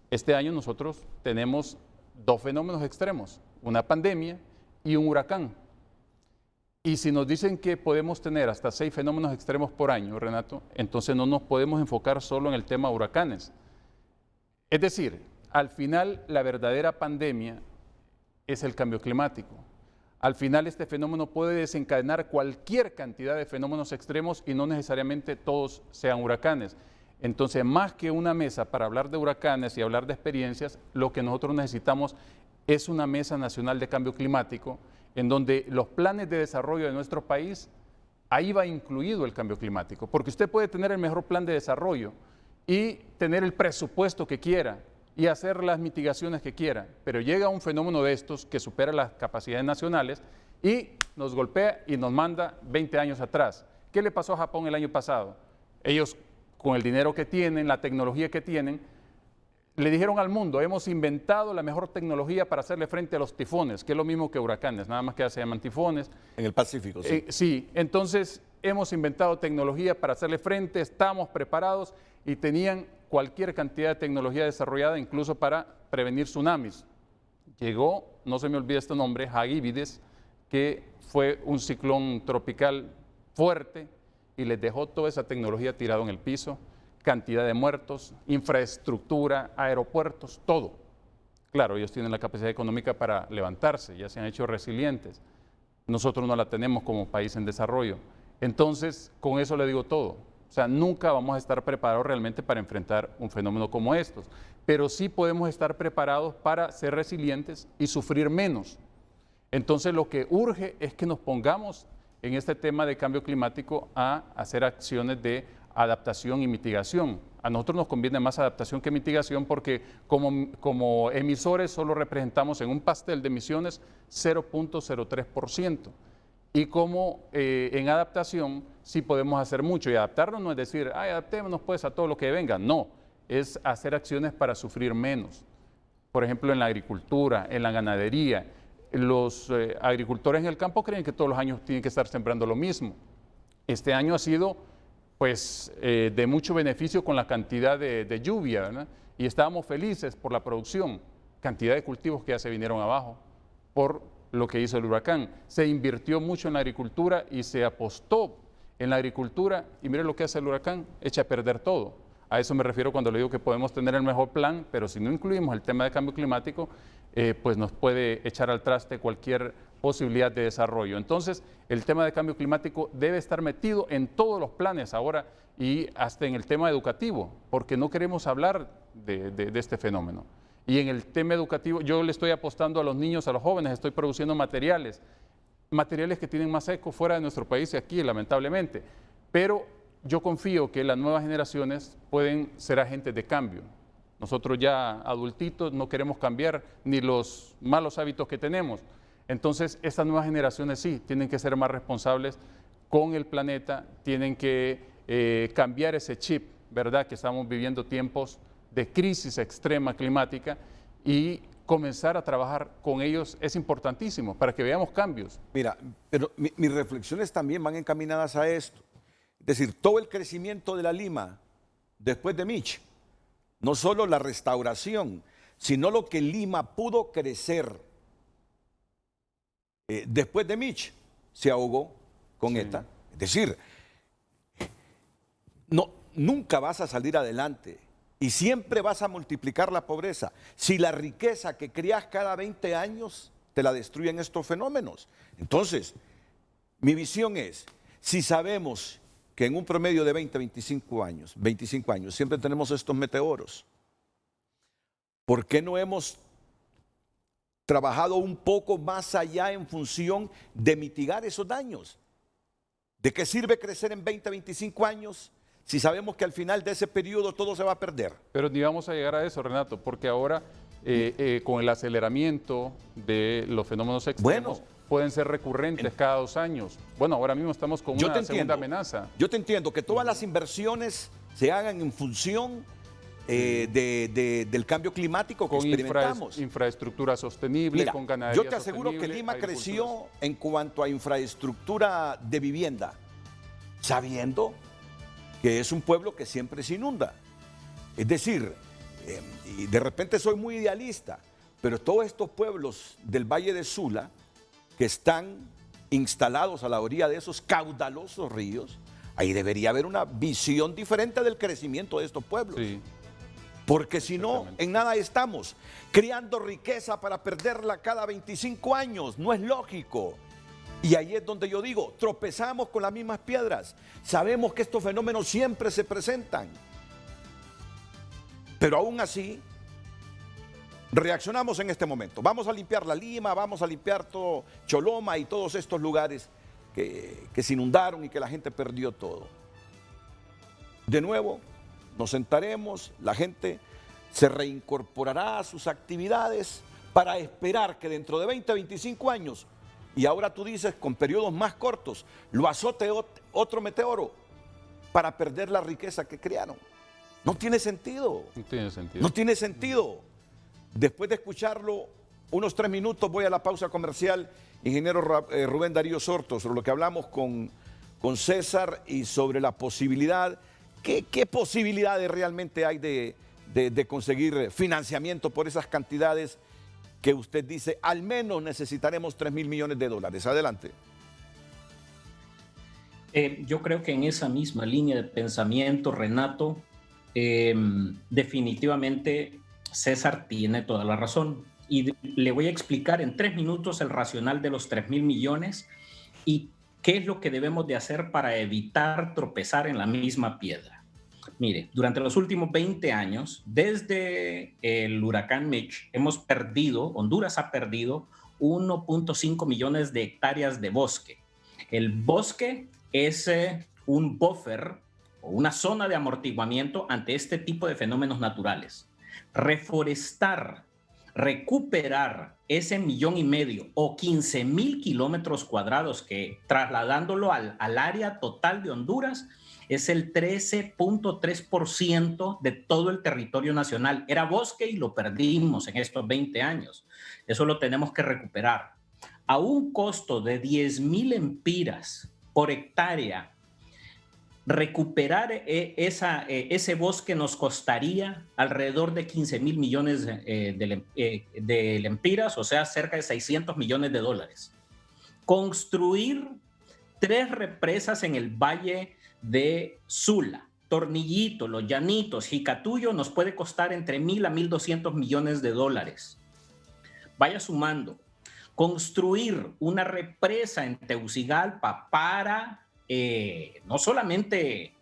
este año nosotros tenemos 2 fenómenos extremos, una pandemia y un huracán. Y si nos dicen que podemos tener hasta 6 fenómenos extremos por año, Renato, entonces no nos podemos enfocar solo en el tema huracanes. Es decir, al final la verdadera pandemia es el cambio climático. Al final este fenómeno puede desencadenar cualquier cantidad de fenómenos extremos y no necesariamente todos sean huracanes. Entonces, más que una mesa para hablar de huracanes y hablar de experiencias, lo que nosotros necesitamos es una mesa nacional de cambio climático, en donde los planes de desarrollo de nuestro país, ahí va incluido el cambio climático. Porque usted puede tener el mejor plan de desarrollo y tener el presupuesto que quiera y hacer las mitigaciones que quiera, pero llega un fenómeno de estos que supera las capacidades nacionales y nos golpea y nos manda 20 años atrás. ¿Qué le pasó a Japón el año pasado? Ellos, con el dinero que tienen, la tecnología que tienen, le dijeron al mundo: hemos inventado la mejor tecnología para hacerle frente a los tifones, que es lo mismo que huracanes, nada más que se llaman tifones. En el Pacífico, sí. Sí, entonces hemos inventado tecnología para hacerle frente, estamos preparados, y tenían cualquier cantidad de tecnología desarrollada, incluso para prevenir tsunamis. Llegó, no se me olvida este nombre, Hagibis, que fue un ciclón tropical fuerte y les dejó toda esa tecnología tirada en el piso, cantidad de muertos, infraestructura, aeropuertos, todo. Claro, ellos tienen la capacidad económica para levantarse, ya se han hecho resilientes. Nosotros no la tenemos como país en desarrollo. Entonces, con eso le digo todo. O sea, nunca vamos a estar preparados realmente para enfrentar un fenómeno como estos, pero sí podemos estar preparados para ser resilientes y sufrir menos. Entonces, lo que urge es que nos pongamos en este tema de cambio climático a hacer acciones de adaptación y mitigación. A nosotros nos conviene más adaptación que mitigación porque como emisores solo representamos en un pastel de emisiones 0.03%. Y como en adaptación sí podemos hacer mucho. Y adaptarnos no es decir, ay, adaptémonos pues a todo lo que venga. No, es hacer acciones para sufrir menos. Por ejemplo, en la agricultura, en la ganadería. Los agricultores en el campo creen que todos los años tienen que estar sembrando lo mismo. Este año ha sido pues de mucho beneficio con la cantidad de lluvia, ¿verdad? Y estábamos felices por la producción, cantidad de cultivos que ya se vinieron abajo por lo que hizo el huracán. Se invirtió mucho en la agricultura y se apostó en la agricultura y mire lo que hace el huracán, echa a perder todo. A eso me refiero cuando le digo que podemos tener el mejor plan, pero si no incluimos el tema de cambio climático, pues nos puede echar al traste cualquier posibilidad de desarrollo. Entonces, el tema de cambio climático debe estar metido en todos los planes ahora y hasta en el tema educativo, porque no queremos hablar de este fenómeno. Y en el tema educativo, yo le estoy apostando a los niños, a los jóvenes, estoy produciendo materiales que tienen más eco fuera de nuestro país y aquí, lamentablemente. Pero yo confío que las nuevas generaciones pueden ser agentes de cambio. Nosotros ya adultitos no queremos cambiar ni los malos hábitos que tenemos. Entonces, estas nuevas generaciones sí, tienen que ser más responsables con el planeta, tienen que cambiar ese chip, ¿verdad? Que estamos viviendo tiempos de crisis extrema climática y comenzar a trabajar con ellos es importantísimo para que veamos cambios. Mira, pero mis reflexiones también van encaminadas a esto. Es decir, todo el crecimiento de la Lima después de Mitch, no solo la restauración, sino lo que Lima pudo crecer después de Mitch, se ahogó con ETA. Es decir, nunca vas a salir adelante y siempre vas a multiplicar la pobreza si la riqueza que creas cada 20 años te la destruyen estos fenómenos. Entonces, mi visión es, si sabemos que en un promedio de 25 años siempre tenemos estos meteoros, ¿por qué no hemos trabajado un poco más allá en función de mitigar esos daños? ¿De qué sirve crecer en 25 años si sabemos que al final de ese periodo todo se va a perder? Pero ni vamos a llegar a eso, Renato, porque ahora con el aceleramiento de los fenómenos extremos pueden ser recurrentes cada 2 años. Bueno, ahora mismo estamos con una segunda amenaza. Yo te entiendo que todas las inversiones se hagan en función del cambio climático que experimentamos. Infraestructura sostenible, con ganadería. Yo te aseguro que Lima creció en cuanto a infraestructura de vivienda, sabiendo que es un pueblo que siempre se inunda. Es decir, y de repente soy muy idealista, pero todos estos pueblos del Valle de Sula que están instalados a la orilla de esos caudalosos ríos, ahí debería haber una visión diferente del crecimiento de estos pueblos. Sí. Porque si no, en nada estamos creando riqueza para perderla cada 25 años. No es lógico. Y ahí es donde yo digo, tropezamos con las mismas piedras. Sabemos que estos fenómenos siempre se presentan. Pero aún así, reaccionamos en este momento. Vamos a limpiar la Lima, vamos a limpiar todo Choloma y todos estos lugares que se inundaron y que la gente perdió todo. De nuevo, nos sentaremos, la gente se reincorporará a sus actividades para esperar que dentro de 20 a 25 años, y ahora tú dices con periodos más cortos, lo azote otro meteoro para perder la riqueza que crearon. No tiene sentido. No tiene sentido. No tiene sentido. Después de escucharlo, unos 3 minutos voy a la pausa comercial. Ingeniero Rubén Darío Sorto, sobre lo que hablamos con César y sobre la posibilidad. ¿Qué posibilidades realmente hay de conseguir financiamiento por esas cantidades que usted dice, al menos necesitaremos 3.000 millones de dólares? Adelante. Yo creo que en esa misma línea de pensamiento, Renato, definitivamente César tiene toda la razón. Y le voy a explicar en 3 minutos el racional de los 3.000 millones y ¿Qué es lo que debemos de hacer para evitar tropezar en la misma piedra? Mire, durante los últimos 20 años, desde el huracán Mitch, Honduras ha perdido 1.5 millones de hectáreas de bosque. El bosque es un buffer o una zona de amortiguamiento ante este tipo de fenómenos naturales. Reforestar, recuperar ese 1,5 millones o 15,000 kilómetros cuadrados que, trasladándolo al área total de Honduras, es el 13.3% de todo el territorio nacional. Era bosque y lo perdimos en estos 20 años. Eso lo tenemos que recuperar. A un costo de 10,000 lempiras por hectárea, recuperar ese bosque nos costaría alrededor de 15,000 millones de lempiras, o sea, cerca de 600 millones de dólares. Construir 3 represas en el Valle de Sula, Tornillito, Los Llanitos, Jicatuyo, nos puede costar entre 1,000 a 1,200 millones de dólares. Vaya sumando. Construir una represa en Tegucigalpa para no solamente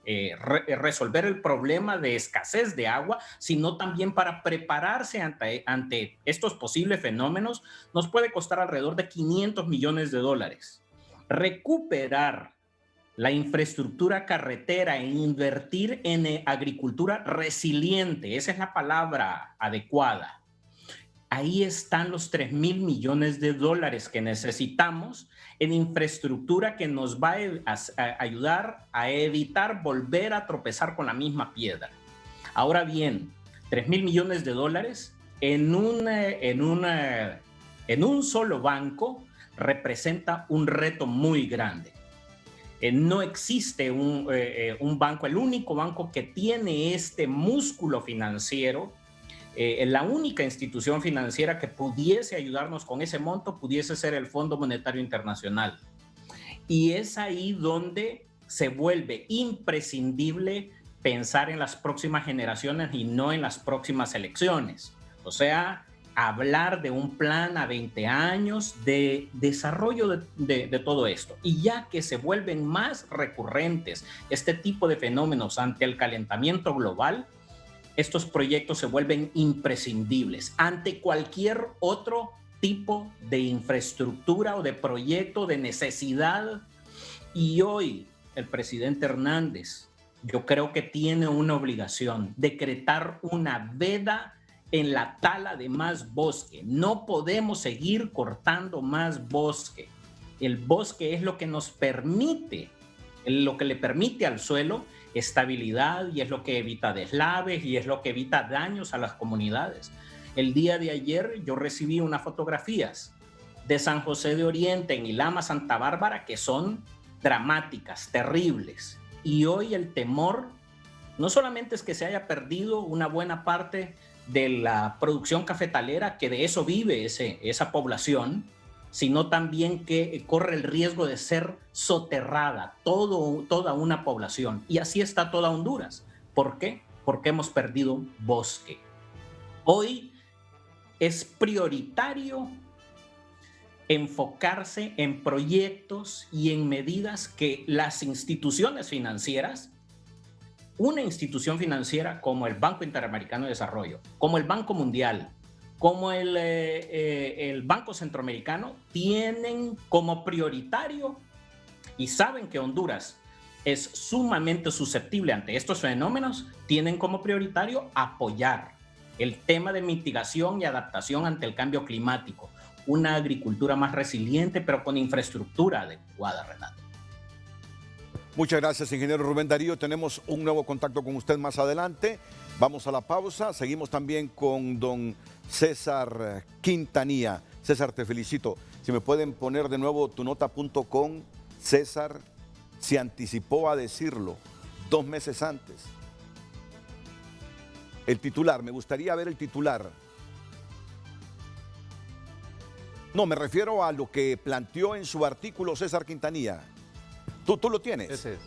resolver el problema de escasez de agua, sino también para prepararse ante estos posibles fenómenos, nos puede costar alrededor de 500 millones de dólares. Recuperar la infraestructura carretera e invertir en agricultura resiliente, esa es la palabra adecuada. Ahí están los 3,000 millones de dólares que necesitamos en infraestructura que nos va a ayudar a evitar volver a tropezar con la misma piedra. Ahora bien, 3,000 millones de dólares en un solo banco representa un reto muy grande. No existe un banco, el único banco que tiene este músculo financiero. La única institución financiera que pudiese ayudarnos con ese monto pudiese ser el Fondo Monetario Internacional. Y es ahí donde se vuelve imprescindible pensar en las próximas generaciones y no en las próximas elecciones. O sea, hablar de un plan a 20 años de desarrollo de todo esto. Y ya que se vuelven más recurrentes este tipo de fenómenos ante el calentamiento global, estos proyectos se vuelven imprescindibles ante cualquier otro tipo de infraestructura o de proyecto de necesidad. Y hoy el presidente Hernández, yo creo que tiene una obligación, decretar una veda en la tala de más bosque. No podemos seguir cortando más bosque. El bosque es lo que nos permite, lo que le permite al suelo estabilidad, y es lo que evita deslaves y es lo que evita daños a las comunidades. El día de ayer yo recibí unas fotografías de San José de Oriente en Ilama, Santa Bárbara, que son dramáticas, terribles. Y hoy el temor no solamente es que se haya perdido una buena parte de la producción cafetalera, que de eso vive esa población, sino también que corre el riesgo de ser soterrada toda una población. Y así está toda Honduras. ¿Por qué? Porque hemos perdido bosque. Hoy es prioritario enfocarse en proyectos y en medidas que las instituciones financieras, una institución financiera como el Banco Interamericano de Desarrollo, como el Banco Mundial, como el Banco Centroamericano, tienen como prioritario, y saben que Honduras es sumamente susceptible ante estos fenómenos, tienen como prioritario apoyar el tema de mitigación y adaptación ante el cambio climático, una agricultura más resiliente, pero con infraestructura adecuada, Renato. Muchas gracias, ingeniero Rubén Darío. Tenemos un nuevo contacto con usted más adelante. Vamos a la pausa. Seguimos también con don César Quintanilla. César, te felicito. Si me pueden poner de nuevo tunota.com, César se anticipó a decirlo 2 meses antes. El titular, me gustaría ver el titular. No, me refiero a lo que planteó en su artículo César Quintanilla. ¿Tú lo tienes? Ese es.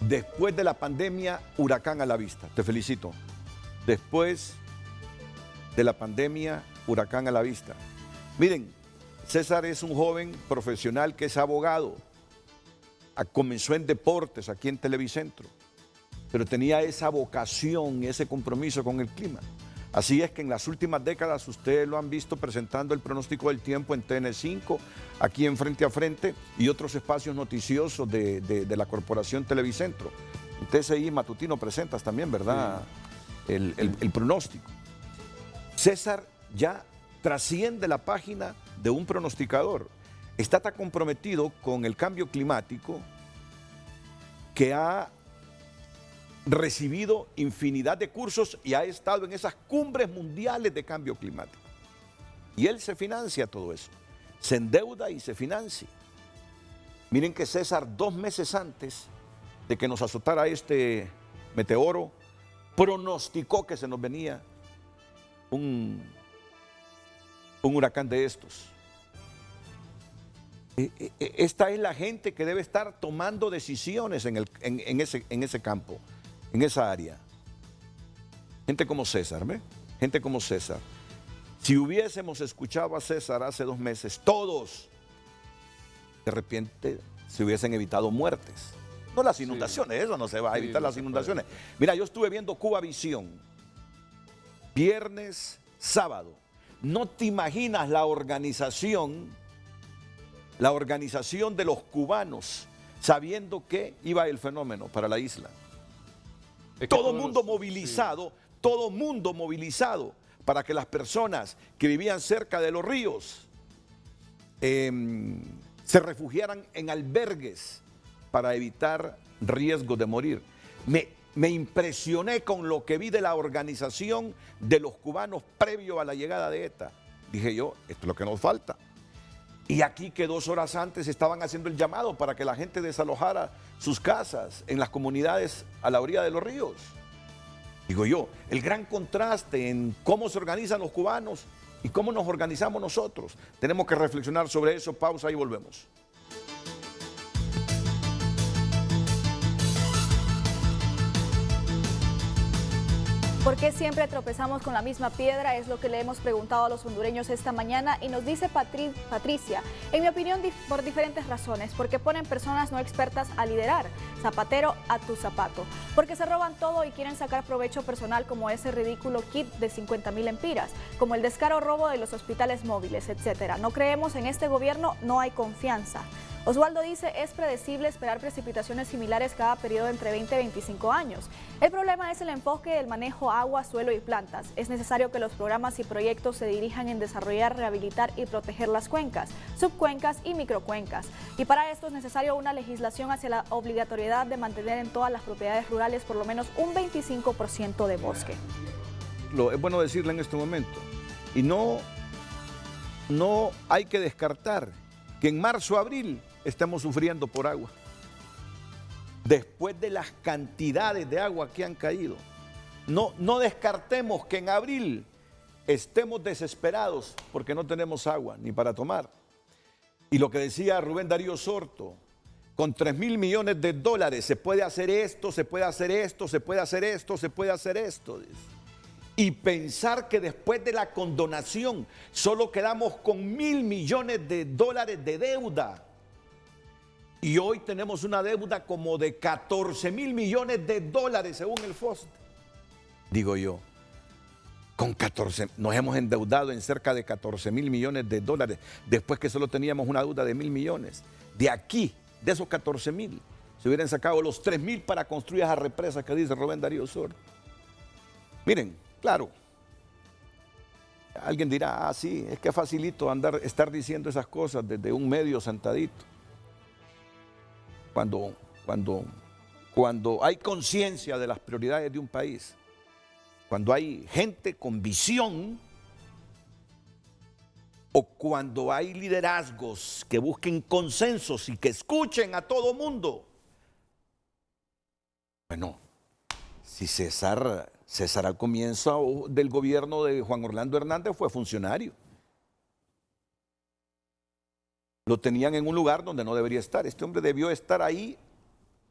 Después de la pandemia, huracán a la vista. Te felicito. Después de la pandemia, huracán a la vista. Miren, César es un joven profesional que es abogado. comenzó en deportes aquí en Televicentro, pero tenía esa vocación y ese compromiso con el clima. Así es que en las últimas décadas ustedes lo han visto presentando el pronóstico del tiempo en TN5, aquí en Frente a Frente y otros espacios noticiosos de la Corporación Televicentro. En TCI Matutino presentas también, ¿verdad? Sí. El pronóstico. César ya trasciende la página de un pronosticador. Está tan comprometido con el cambio climático que ha recibido infinidad de cursos y ha estado en esas cumbres mundiales de cambio climático. Y él se financia todo eso. Se endeuda y se financia. Miren que César, 2 meses antes de que nos azotara este meteoro, pronosticó que se nos venía un huracán de estos. Esta es la gente que debe estar tomando decisiones en ese campo, en esa área. Gente como César, ¿ve? Gente como César. Si hubiésemos escuchado a César hace 2 meses, todos de repente se hubiesen evitado muertes. No las inundaciones, eso no se va a evitar, las inundaciones. Mira, yo estuve viendo Cuba Visión, viernes, sábado. No te imaginas la organización de los cubanos, sabiendo que iba el fenómeno para la isla. Todo mundo movilizado, todo mundo movilizado para que las personas que vivían cerca de los ríos se refugiaran en albergues para evitar riesgos de morir. Me impresioné con lo que vi de la organización de los cubanos previo a la llegada de ETA. Dije yo, esto es lo que nos falta. Y aquí que 2 horas antes estaban haciendo el llamado para que la gente desalojara sus casas en las comunidades a la orilla de los ríos. Digo yo, el gran contraste en cómo se organizan los cubanos y cómo nos organizamos nosotros. Tenemos que reflexionar sobre eso. Pausa y volvemos. ¿Por qué siempre tropezamos con la misma piedra? Es lo que le hemos preguntado a los hondureños esta mañana y nos dice Patricia, en mi opinión por diferentes razones, porque ponen personas no expertas a liderar, zapatero a tu zapato, porque se roban todo y quieren sacar provecho personal como ese ridículo kit de 50.000 lempiras, como el descaro robo de los hospitales móviles, etcétera. No creemos en este gobierno, no hay confianza. Osvaldo dice, es predecible esperar precipitaciones similares cada periodo entre 20 y 25 años. El problema es el enfoque del manejo agua, suelo y plantas. Es necesario que los programas y proyectos se dirijan en desarrollar, rehabilitar y proteger las cuencas, subcuencas y microcuencas. Y para esto es necesario una legislación hacia la obligatoriedad de mantener en todas las propiedades rurales por lo menos un 25% de bosque. Es bueno decirle en este momento. Y no hay que descartar que en marzo, abril estemos sufriendo por agua. Después de las cantidades de agua que han caído. No descartemos que en abril estemos desesperados porque no tenemos agua ni para tomar. Y lo que decía Rubén Darío Sorto, con 3.000 millones de dólares se puede hacer esto, se puede hacer esto, se puede hacer esto, se puede hacer esto. Y pensar que después de la condonación solo quedamos con 1.000 millones de dólares de deuda. Y hoy tenemos una deuda como de 14.000 millones de dólares según el FOST. Digo yo, con 14, nos hemos endeudado en cerca de 14.000 millones de dólares, después que solo teníamos una deuda de 1.000 millones. De aquí, de esos 14.000, se hubieran sacado los 3.000 para construir esa represa que dice Rubén Darío Sorto. Miren, claro, alguien dirá, sí, es que es facilito estar diciendo esas cosas desde un medio sentadito. Cuando hay conciencia de las prioridades de un país, cuando hay gente con visión o cuando hay liderazgos que busquen consensos y que escuchen a todo mundo. Bueno, si César al comienzo del gobierno de Juan Orlando Hernández fue funcionario. Lo tenían en un lugar donde no debería estar. Este hombre debió estar ahí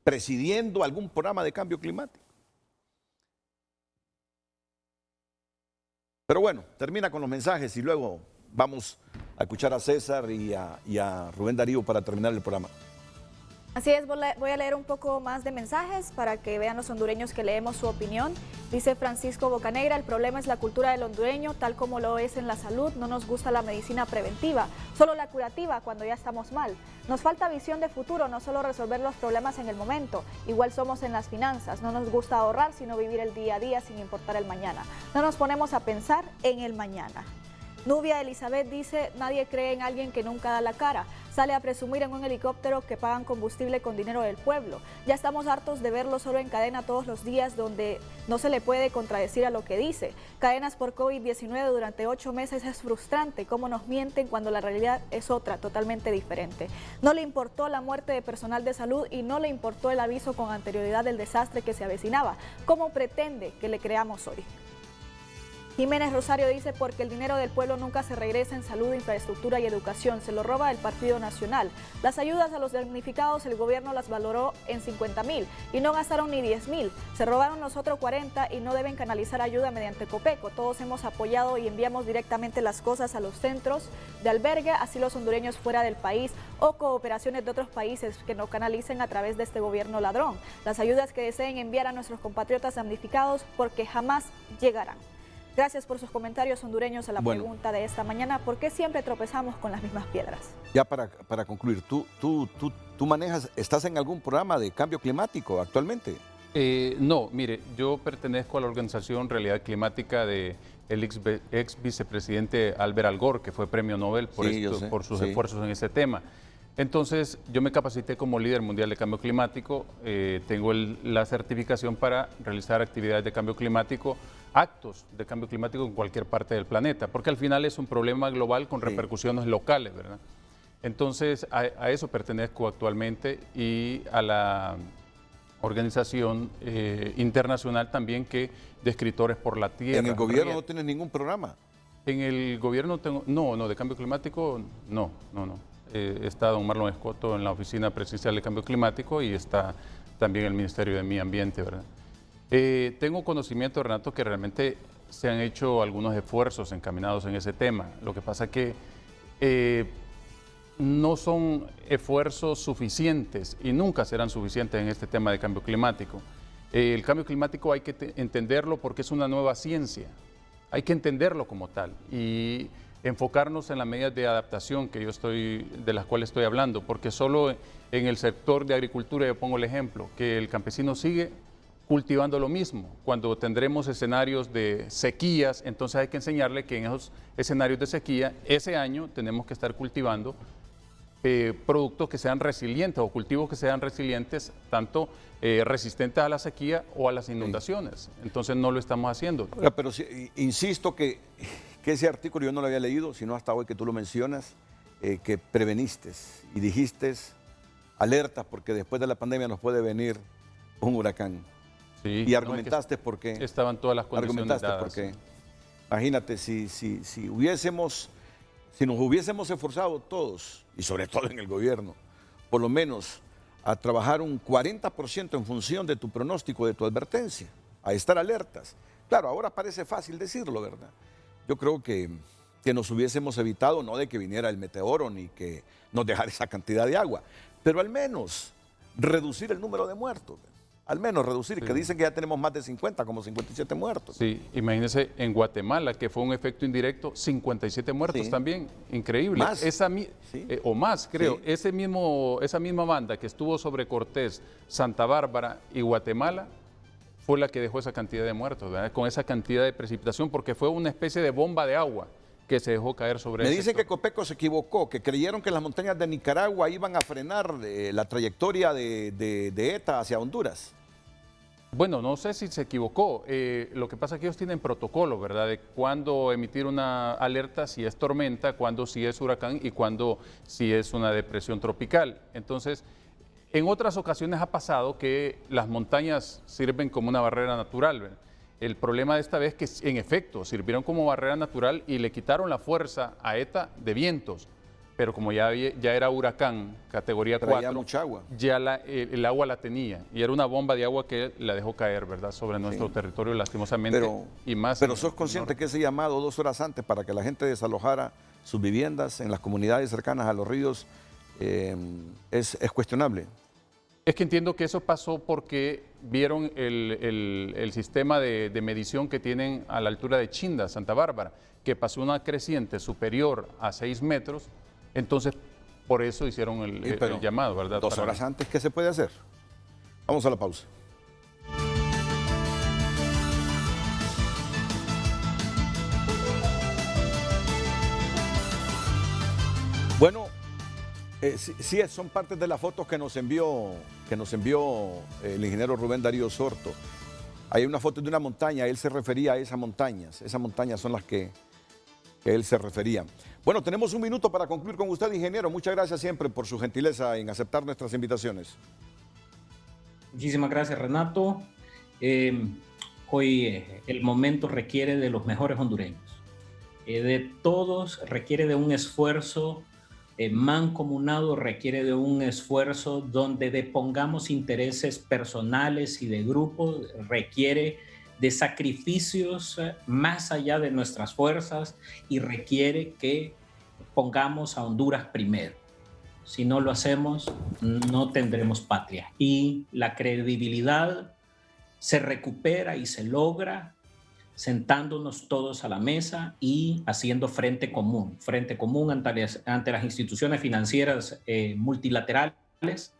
presidiendo algún programa de cambio climático. Pero bueno, termina con los mensajes y luego vamos a escuchar a César y a Rubén Darío para terminar el programa. Así es, voy a leer un poco más de mensajes para que vean los hondureños que leemos su opinión. Dice Francisco Bocanegra, el problema es la cultura del hondureño, tal como lo es en la salud. No nos gusta la medicina preventiva, solo la curativa cuando ya estamos mal. Nos falta visión de futuro, no solo resolver los problemas en el momento. Igual somos en las finanzas, no nos gusta ahorrar, sino vivir el día a día sin importar el mañana. No nos ponemos a pensar en el mañana. Nubia Elizabeth dice, nadie cree en alguien que nunca da la cara. Sale a presumir en un helicóptero que pagan combustible con dinero del pueblo. Ya estamos hartos de verlo solo en cadena todos los días donde no se le puede contradecir a lo que dice. Cadenas por COVID-19 durante 8 meses es frustrante. Cómo nos mienten cuando la realidad es otra, totalmente diferente. No le importó la muerte de personal de salud y no le importó el aviso con anterioridad del desastre que se avecinaba. ¿Cómo pretende que le creamos hoy? Jiménez Rosario dice, porque el dinero del pueblo nunca se regresa en salud, infraestructura y educación, se lo roba el Partido Nacional. Las ayudas a los damnificados el gobierno las valoró en 50.000 y no gastaron ni 10.000. Se robaron los otros 40 y no deben canalizar ayuda mediante Copeco. Todos hemos apoyado y enviamos directamente las cosas a los centros de albergue, así los hondureños fuera del país o cooperaciones de otros países que no canalicen a través de este gobierno ladrón. Las ayudas que deseen enviar a nuestros compatriotas damnificados porque jamás llegarán. Gracias por sus comentarios hondureños a la pregunta de esta mañana. ¿Por qué siempre tropezamos con las mismas piedras? Ya para concluir, ¿tú manejas, estás en algún programa de cambio climático actualmente? No, mire, yo pertenezco a la organización Realidad Climática del ex vicepresidente Albert Al Gore, que fue premio Nobel por sus esfuerzos en ese tema. Entonces, yo me capacité como líder mundial de cambio climático, tengo la certificación para realizar actividades de cambio climático, actos de cambio climático en cualquier parte del planeta, porque al final es un problema global con repercusiones locales, ¿verdad? Entonces, a eso pertenezco actualmente y a la organización internacional también de Escritores por la Tierra. ¿En el gobierno no tienes ningún programa? En el gobierno tengo, no, de cambio climático, no. Está don Marlon Escoto en la Oficina Presidencial de Cambio Climático y está también el Ministerio de Medio Ambiente, ¿verdad? Tengo conocimiento, Renato, que realmente se han hecho algunos esfuerzos encaminados en ese tema. Lo que pasa es que no son esfuerzos suficientes y nunca serán suficientes en este tema de cambio climático. El cambio climático hay que entenderlo porque es una nueva ciencia. Hay que entenderlo como tal y enfocarnos en las medidas de adaptación de las cuales estoy hablando, porque solo en el sector de agricultura, yo pongo el ejemplo, que el campesino sigue cultivando lo mismo. Cuando tendremos escenarios de sequías, entonces hay que enseñarle que en esos escenarios de sequía, ese año tenemos que estar cultivando productos que sean resilientes o cultivos que sean resilientes, tanto resistentes a la sequía o a las inundaciones. Entonces no lo estamos haciendo. Pero insisto que ese artículo yo no lo había leído, sino hasta hoy que tú lo mencionas, que preveniste y dijiste alertas porque después de la pandemia nos puede venir un huracán. Sí, y argumentaste por qué. Estaban todas las condiciones dadas. Por qué. Imagínate, si nos hubiésemos esforzado todos, y sobre todo en el gobierno, por lo menos a trabajar un 40% en función de tu pronóstico, de tu advertencia, a estar alertas. Claro, ahora parece fácil decirlo, ¿verdad? Yo creo que nos hubiésemos evitado, no de que viniera el meteoro ni que nos dejara esa cantidad de agua, pero al menos reducir el número de muertos. Al menos reducir, que dicen que ya tenemos más de 50, como 57 muertos. Sí, imagínense en Guatemala, que fue un efecto indirecto, 57 muertos también, increíble. ¿Más? O más, creo. Esa misma banda que estuvo sobre Cortés, Santa Bárbara y Guatemala, fue la que dejó esa cantidad de muertos, ¿verdad? Con esa cantidad de precipitación, porque fue una especie de bomba de agua que se dejó caer sobre Me dicen que Copeco se equivocó, que creyeron que las montañas de Nicaragua iban a frenar la trayectoria de ETA hacia Honduras. Bueno, no sé si se equivocó. Lo que pasa es que ellos tienen protocolo, ¿verdad? De cuándo emitir una alerta si es tormenta, cuándo si es huracán y cuándo si es una depresión tropical. Entonces, en otras ocasiones ha pasado que las montañas sirven como una barrera natural, ¿verdad? El problema de esta vez es que en efecto sirvieron como barrera natural y le quitaron la fuerza a ETA de vientos, pero como ya era huracán categoría 4, mucha agua. Ya el agua la tenía y era una bomba de agua que la dejó caer, ¿verdad?, sobre nuestro territorio lastimosamente. Pero sos consciente que ese llamado 2 horas antes para que la gente desalojara sus viviendas en las comunidades cercanas a los ríos es cuestionable. Es que entiendo que eso pasó porque vieron el sistema de medición que tienen a la altura de Chinda, Santa Bárbara, que pasó una creciente superior a 6 metros, entonces por eso hicieron el llamado, ¿verdad? 2 horas antes, ¿qué se puede hacer? Vamos a la pausa. Bueno, sí, son partes de las fotos que nos envió el ingeniero Rubén Darío Sorto. Hay una foto de una montaña, él se refería a esas montañas son las que él se refería. Bueno, tenemos un minuto para concluir con usted, ingeniero. Muchas gracias siempre por su gentileza en aceptar nuestras invitaciones. Muchísimas gracias, Renato. Hoy el momento requiere de los mejores hondureños. De todos requiere de un esfuerzo mancomunado, requiere de un esfuerzo donde depongamos intereses personales y de grupo, requiere de sacrificios más allá de nuestras fuerzas y requiere que pongamos a Honduras primero. Si no lo hacemos, no tendremos patria. Y la credibilidad se recupera y se logra sentándonos todos a la mesa y haciendo frente común ante las instituciones financieras multilaterales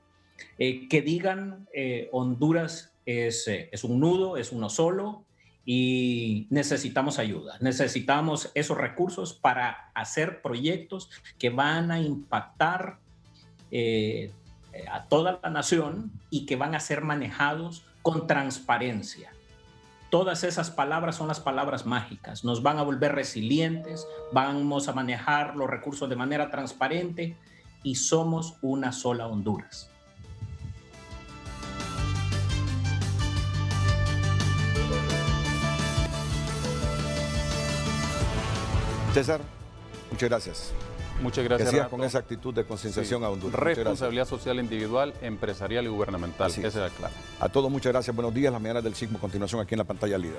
que digan Honduras es un nudo, es uno solo y necesitamos ayuda, necesitamos esos recursos para hacer proyectos que van a impactar a toda la nación y que van a ser manejados con transparencia. Todas esas palabras son las palabras mágicas. Nos van a volver resilientes, vamos a manejar los recursos de manera transparente y somos una sola Honduras. César, muchas gracias. Muchas gracias, Renato. Renato. Con esa actitud de concienciación a Honduras. Responsabilidad social individual, empresarial y gubernamental. Así Esa es. es la clave. A todos muchas gracias. Buenos días. Las mañanas del Sigmo. Continuación aquí en la pantalla líder.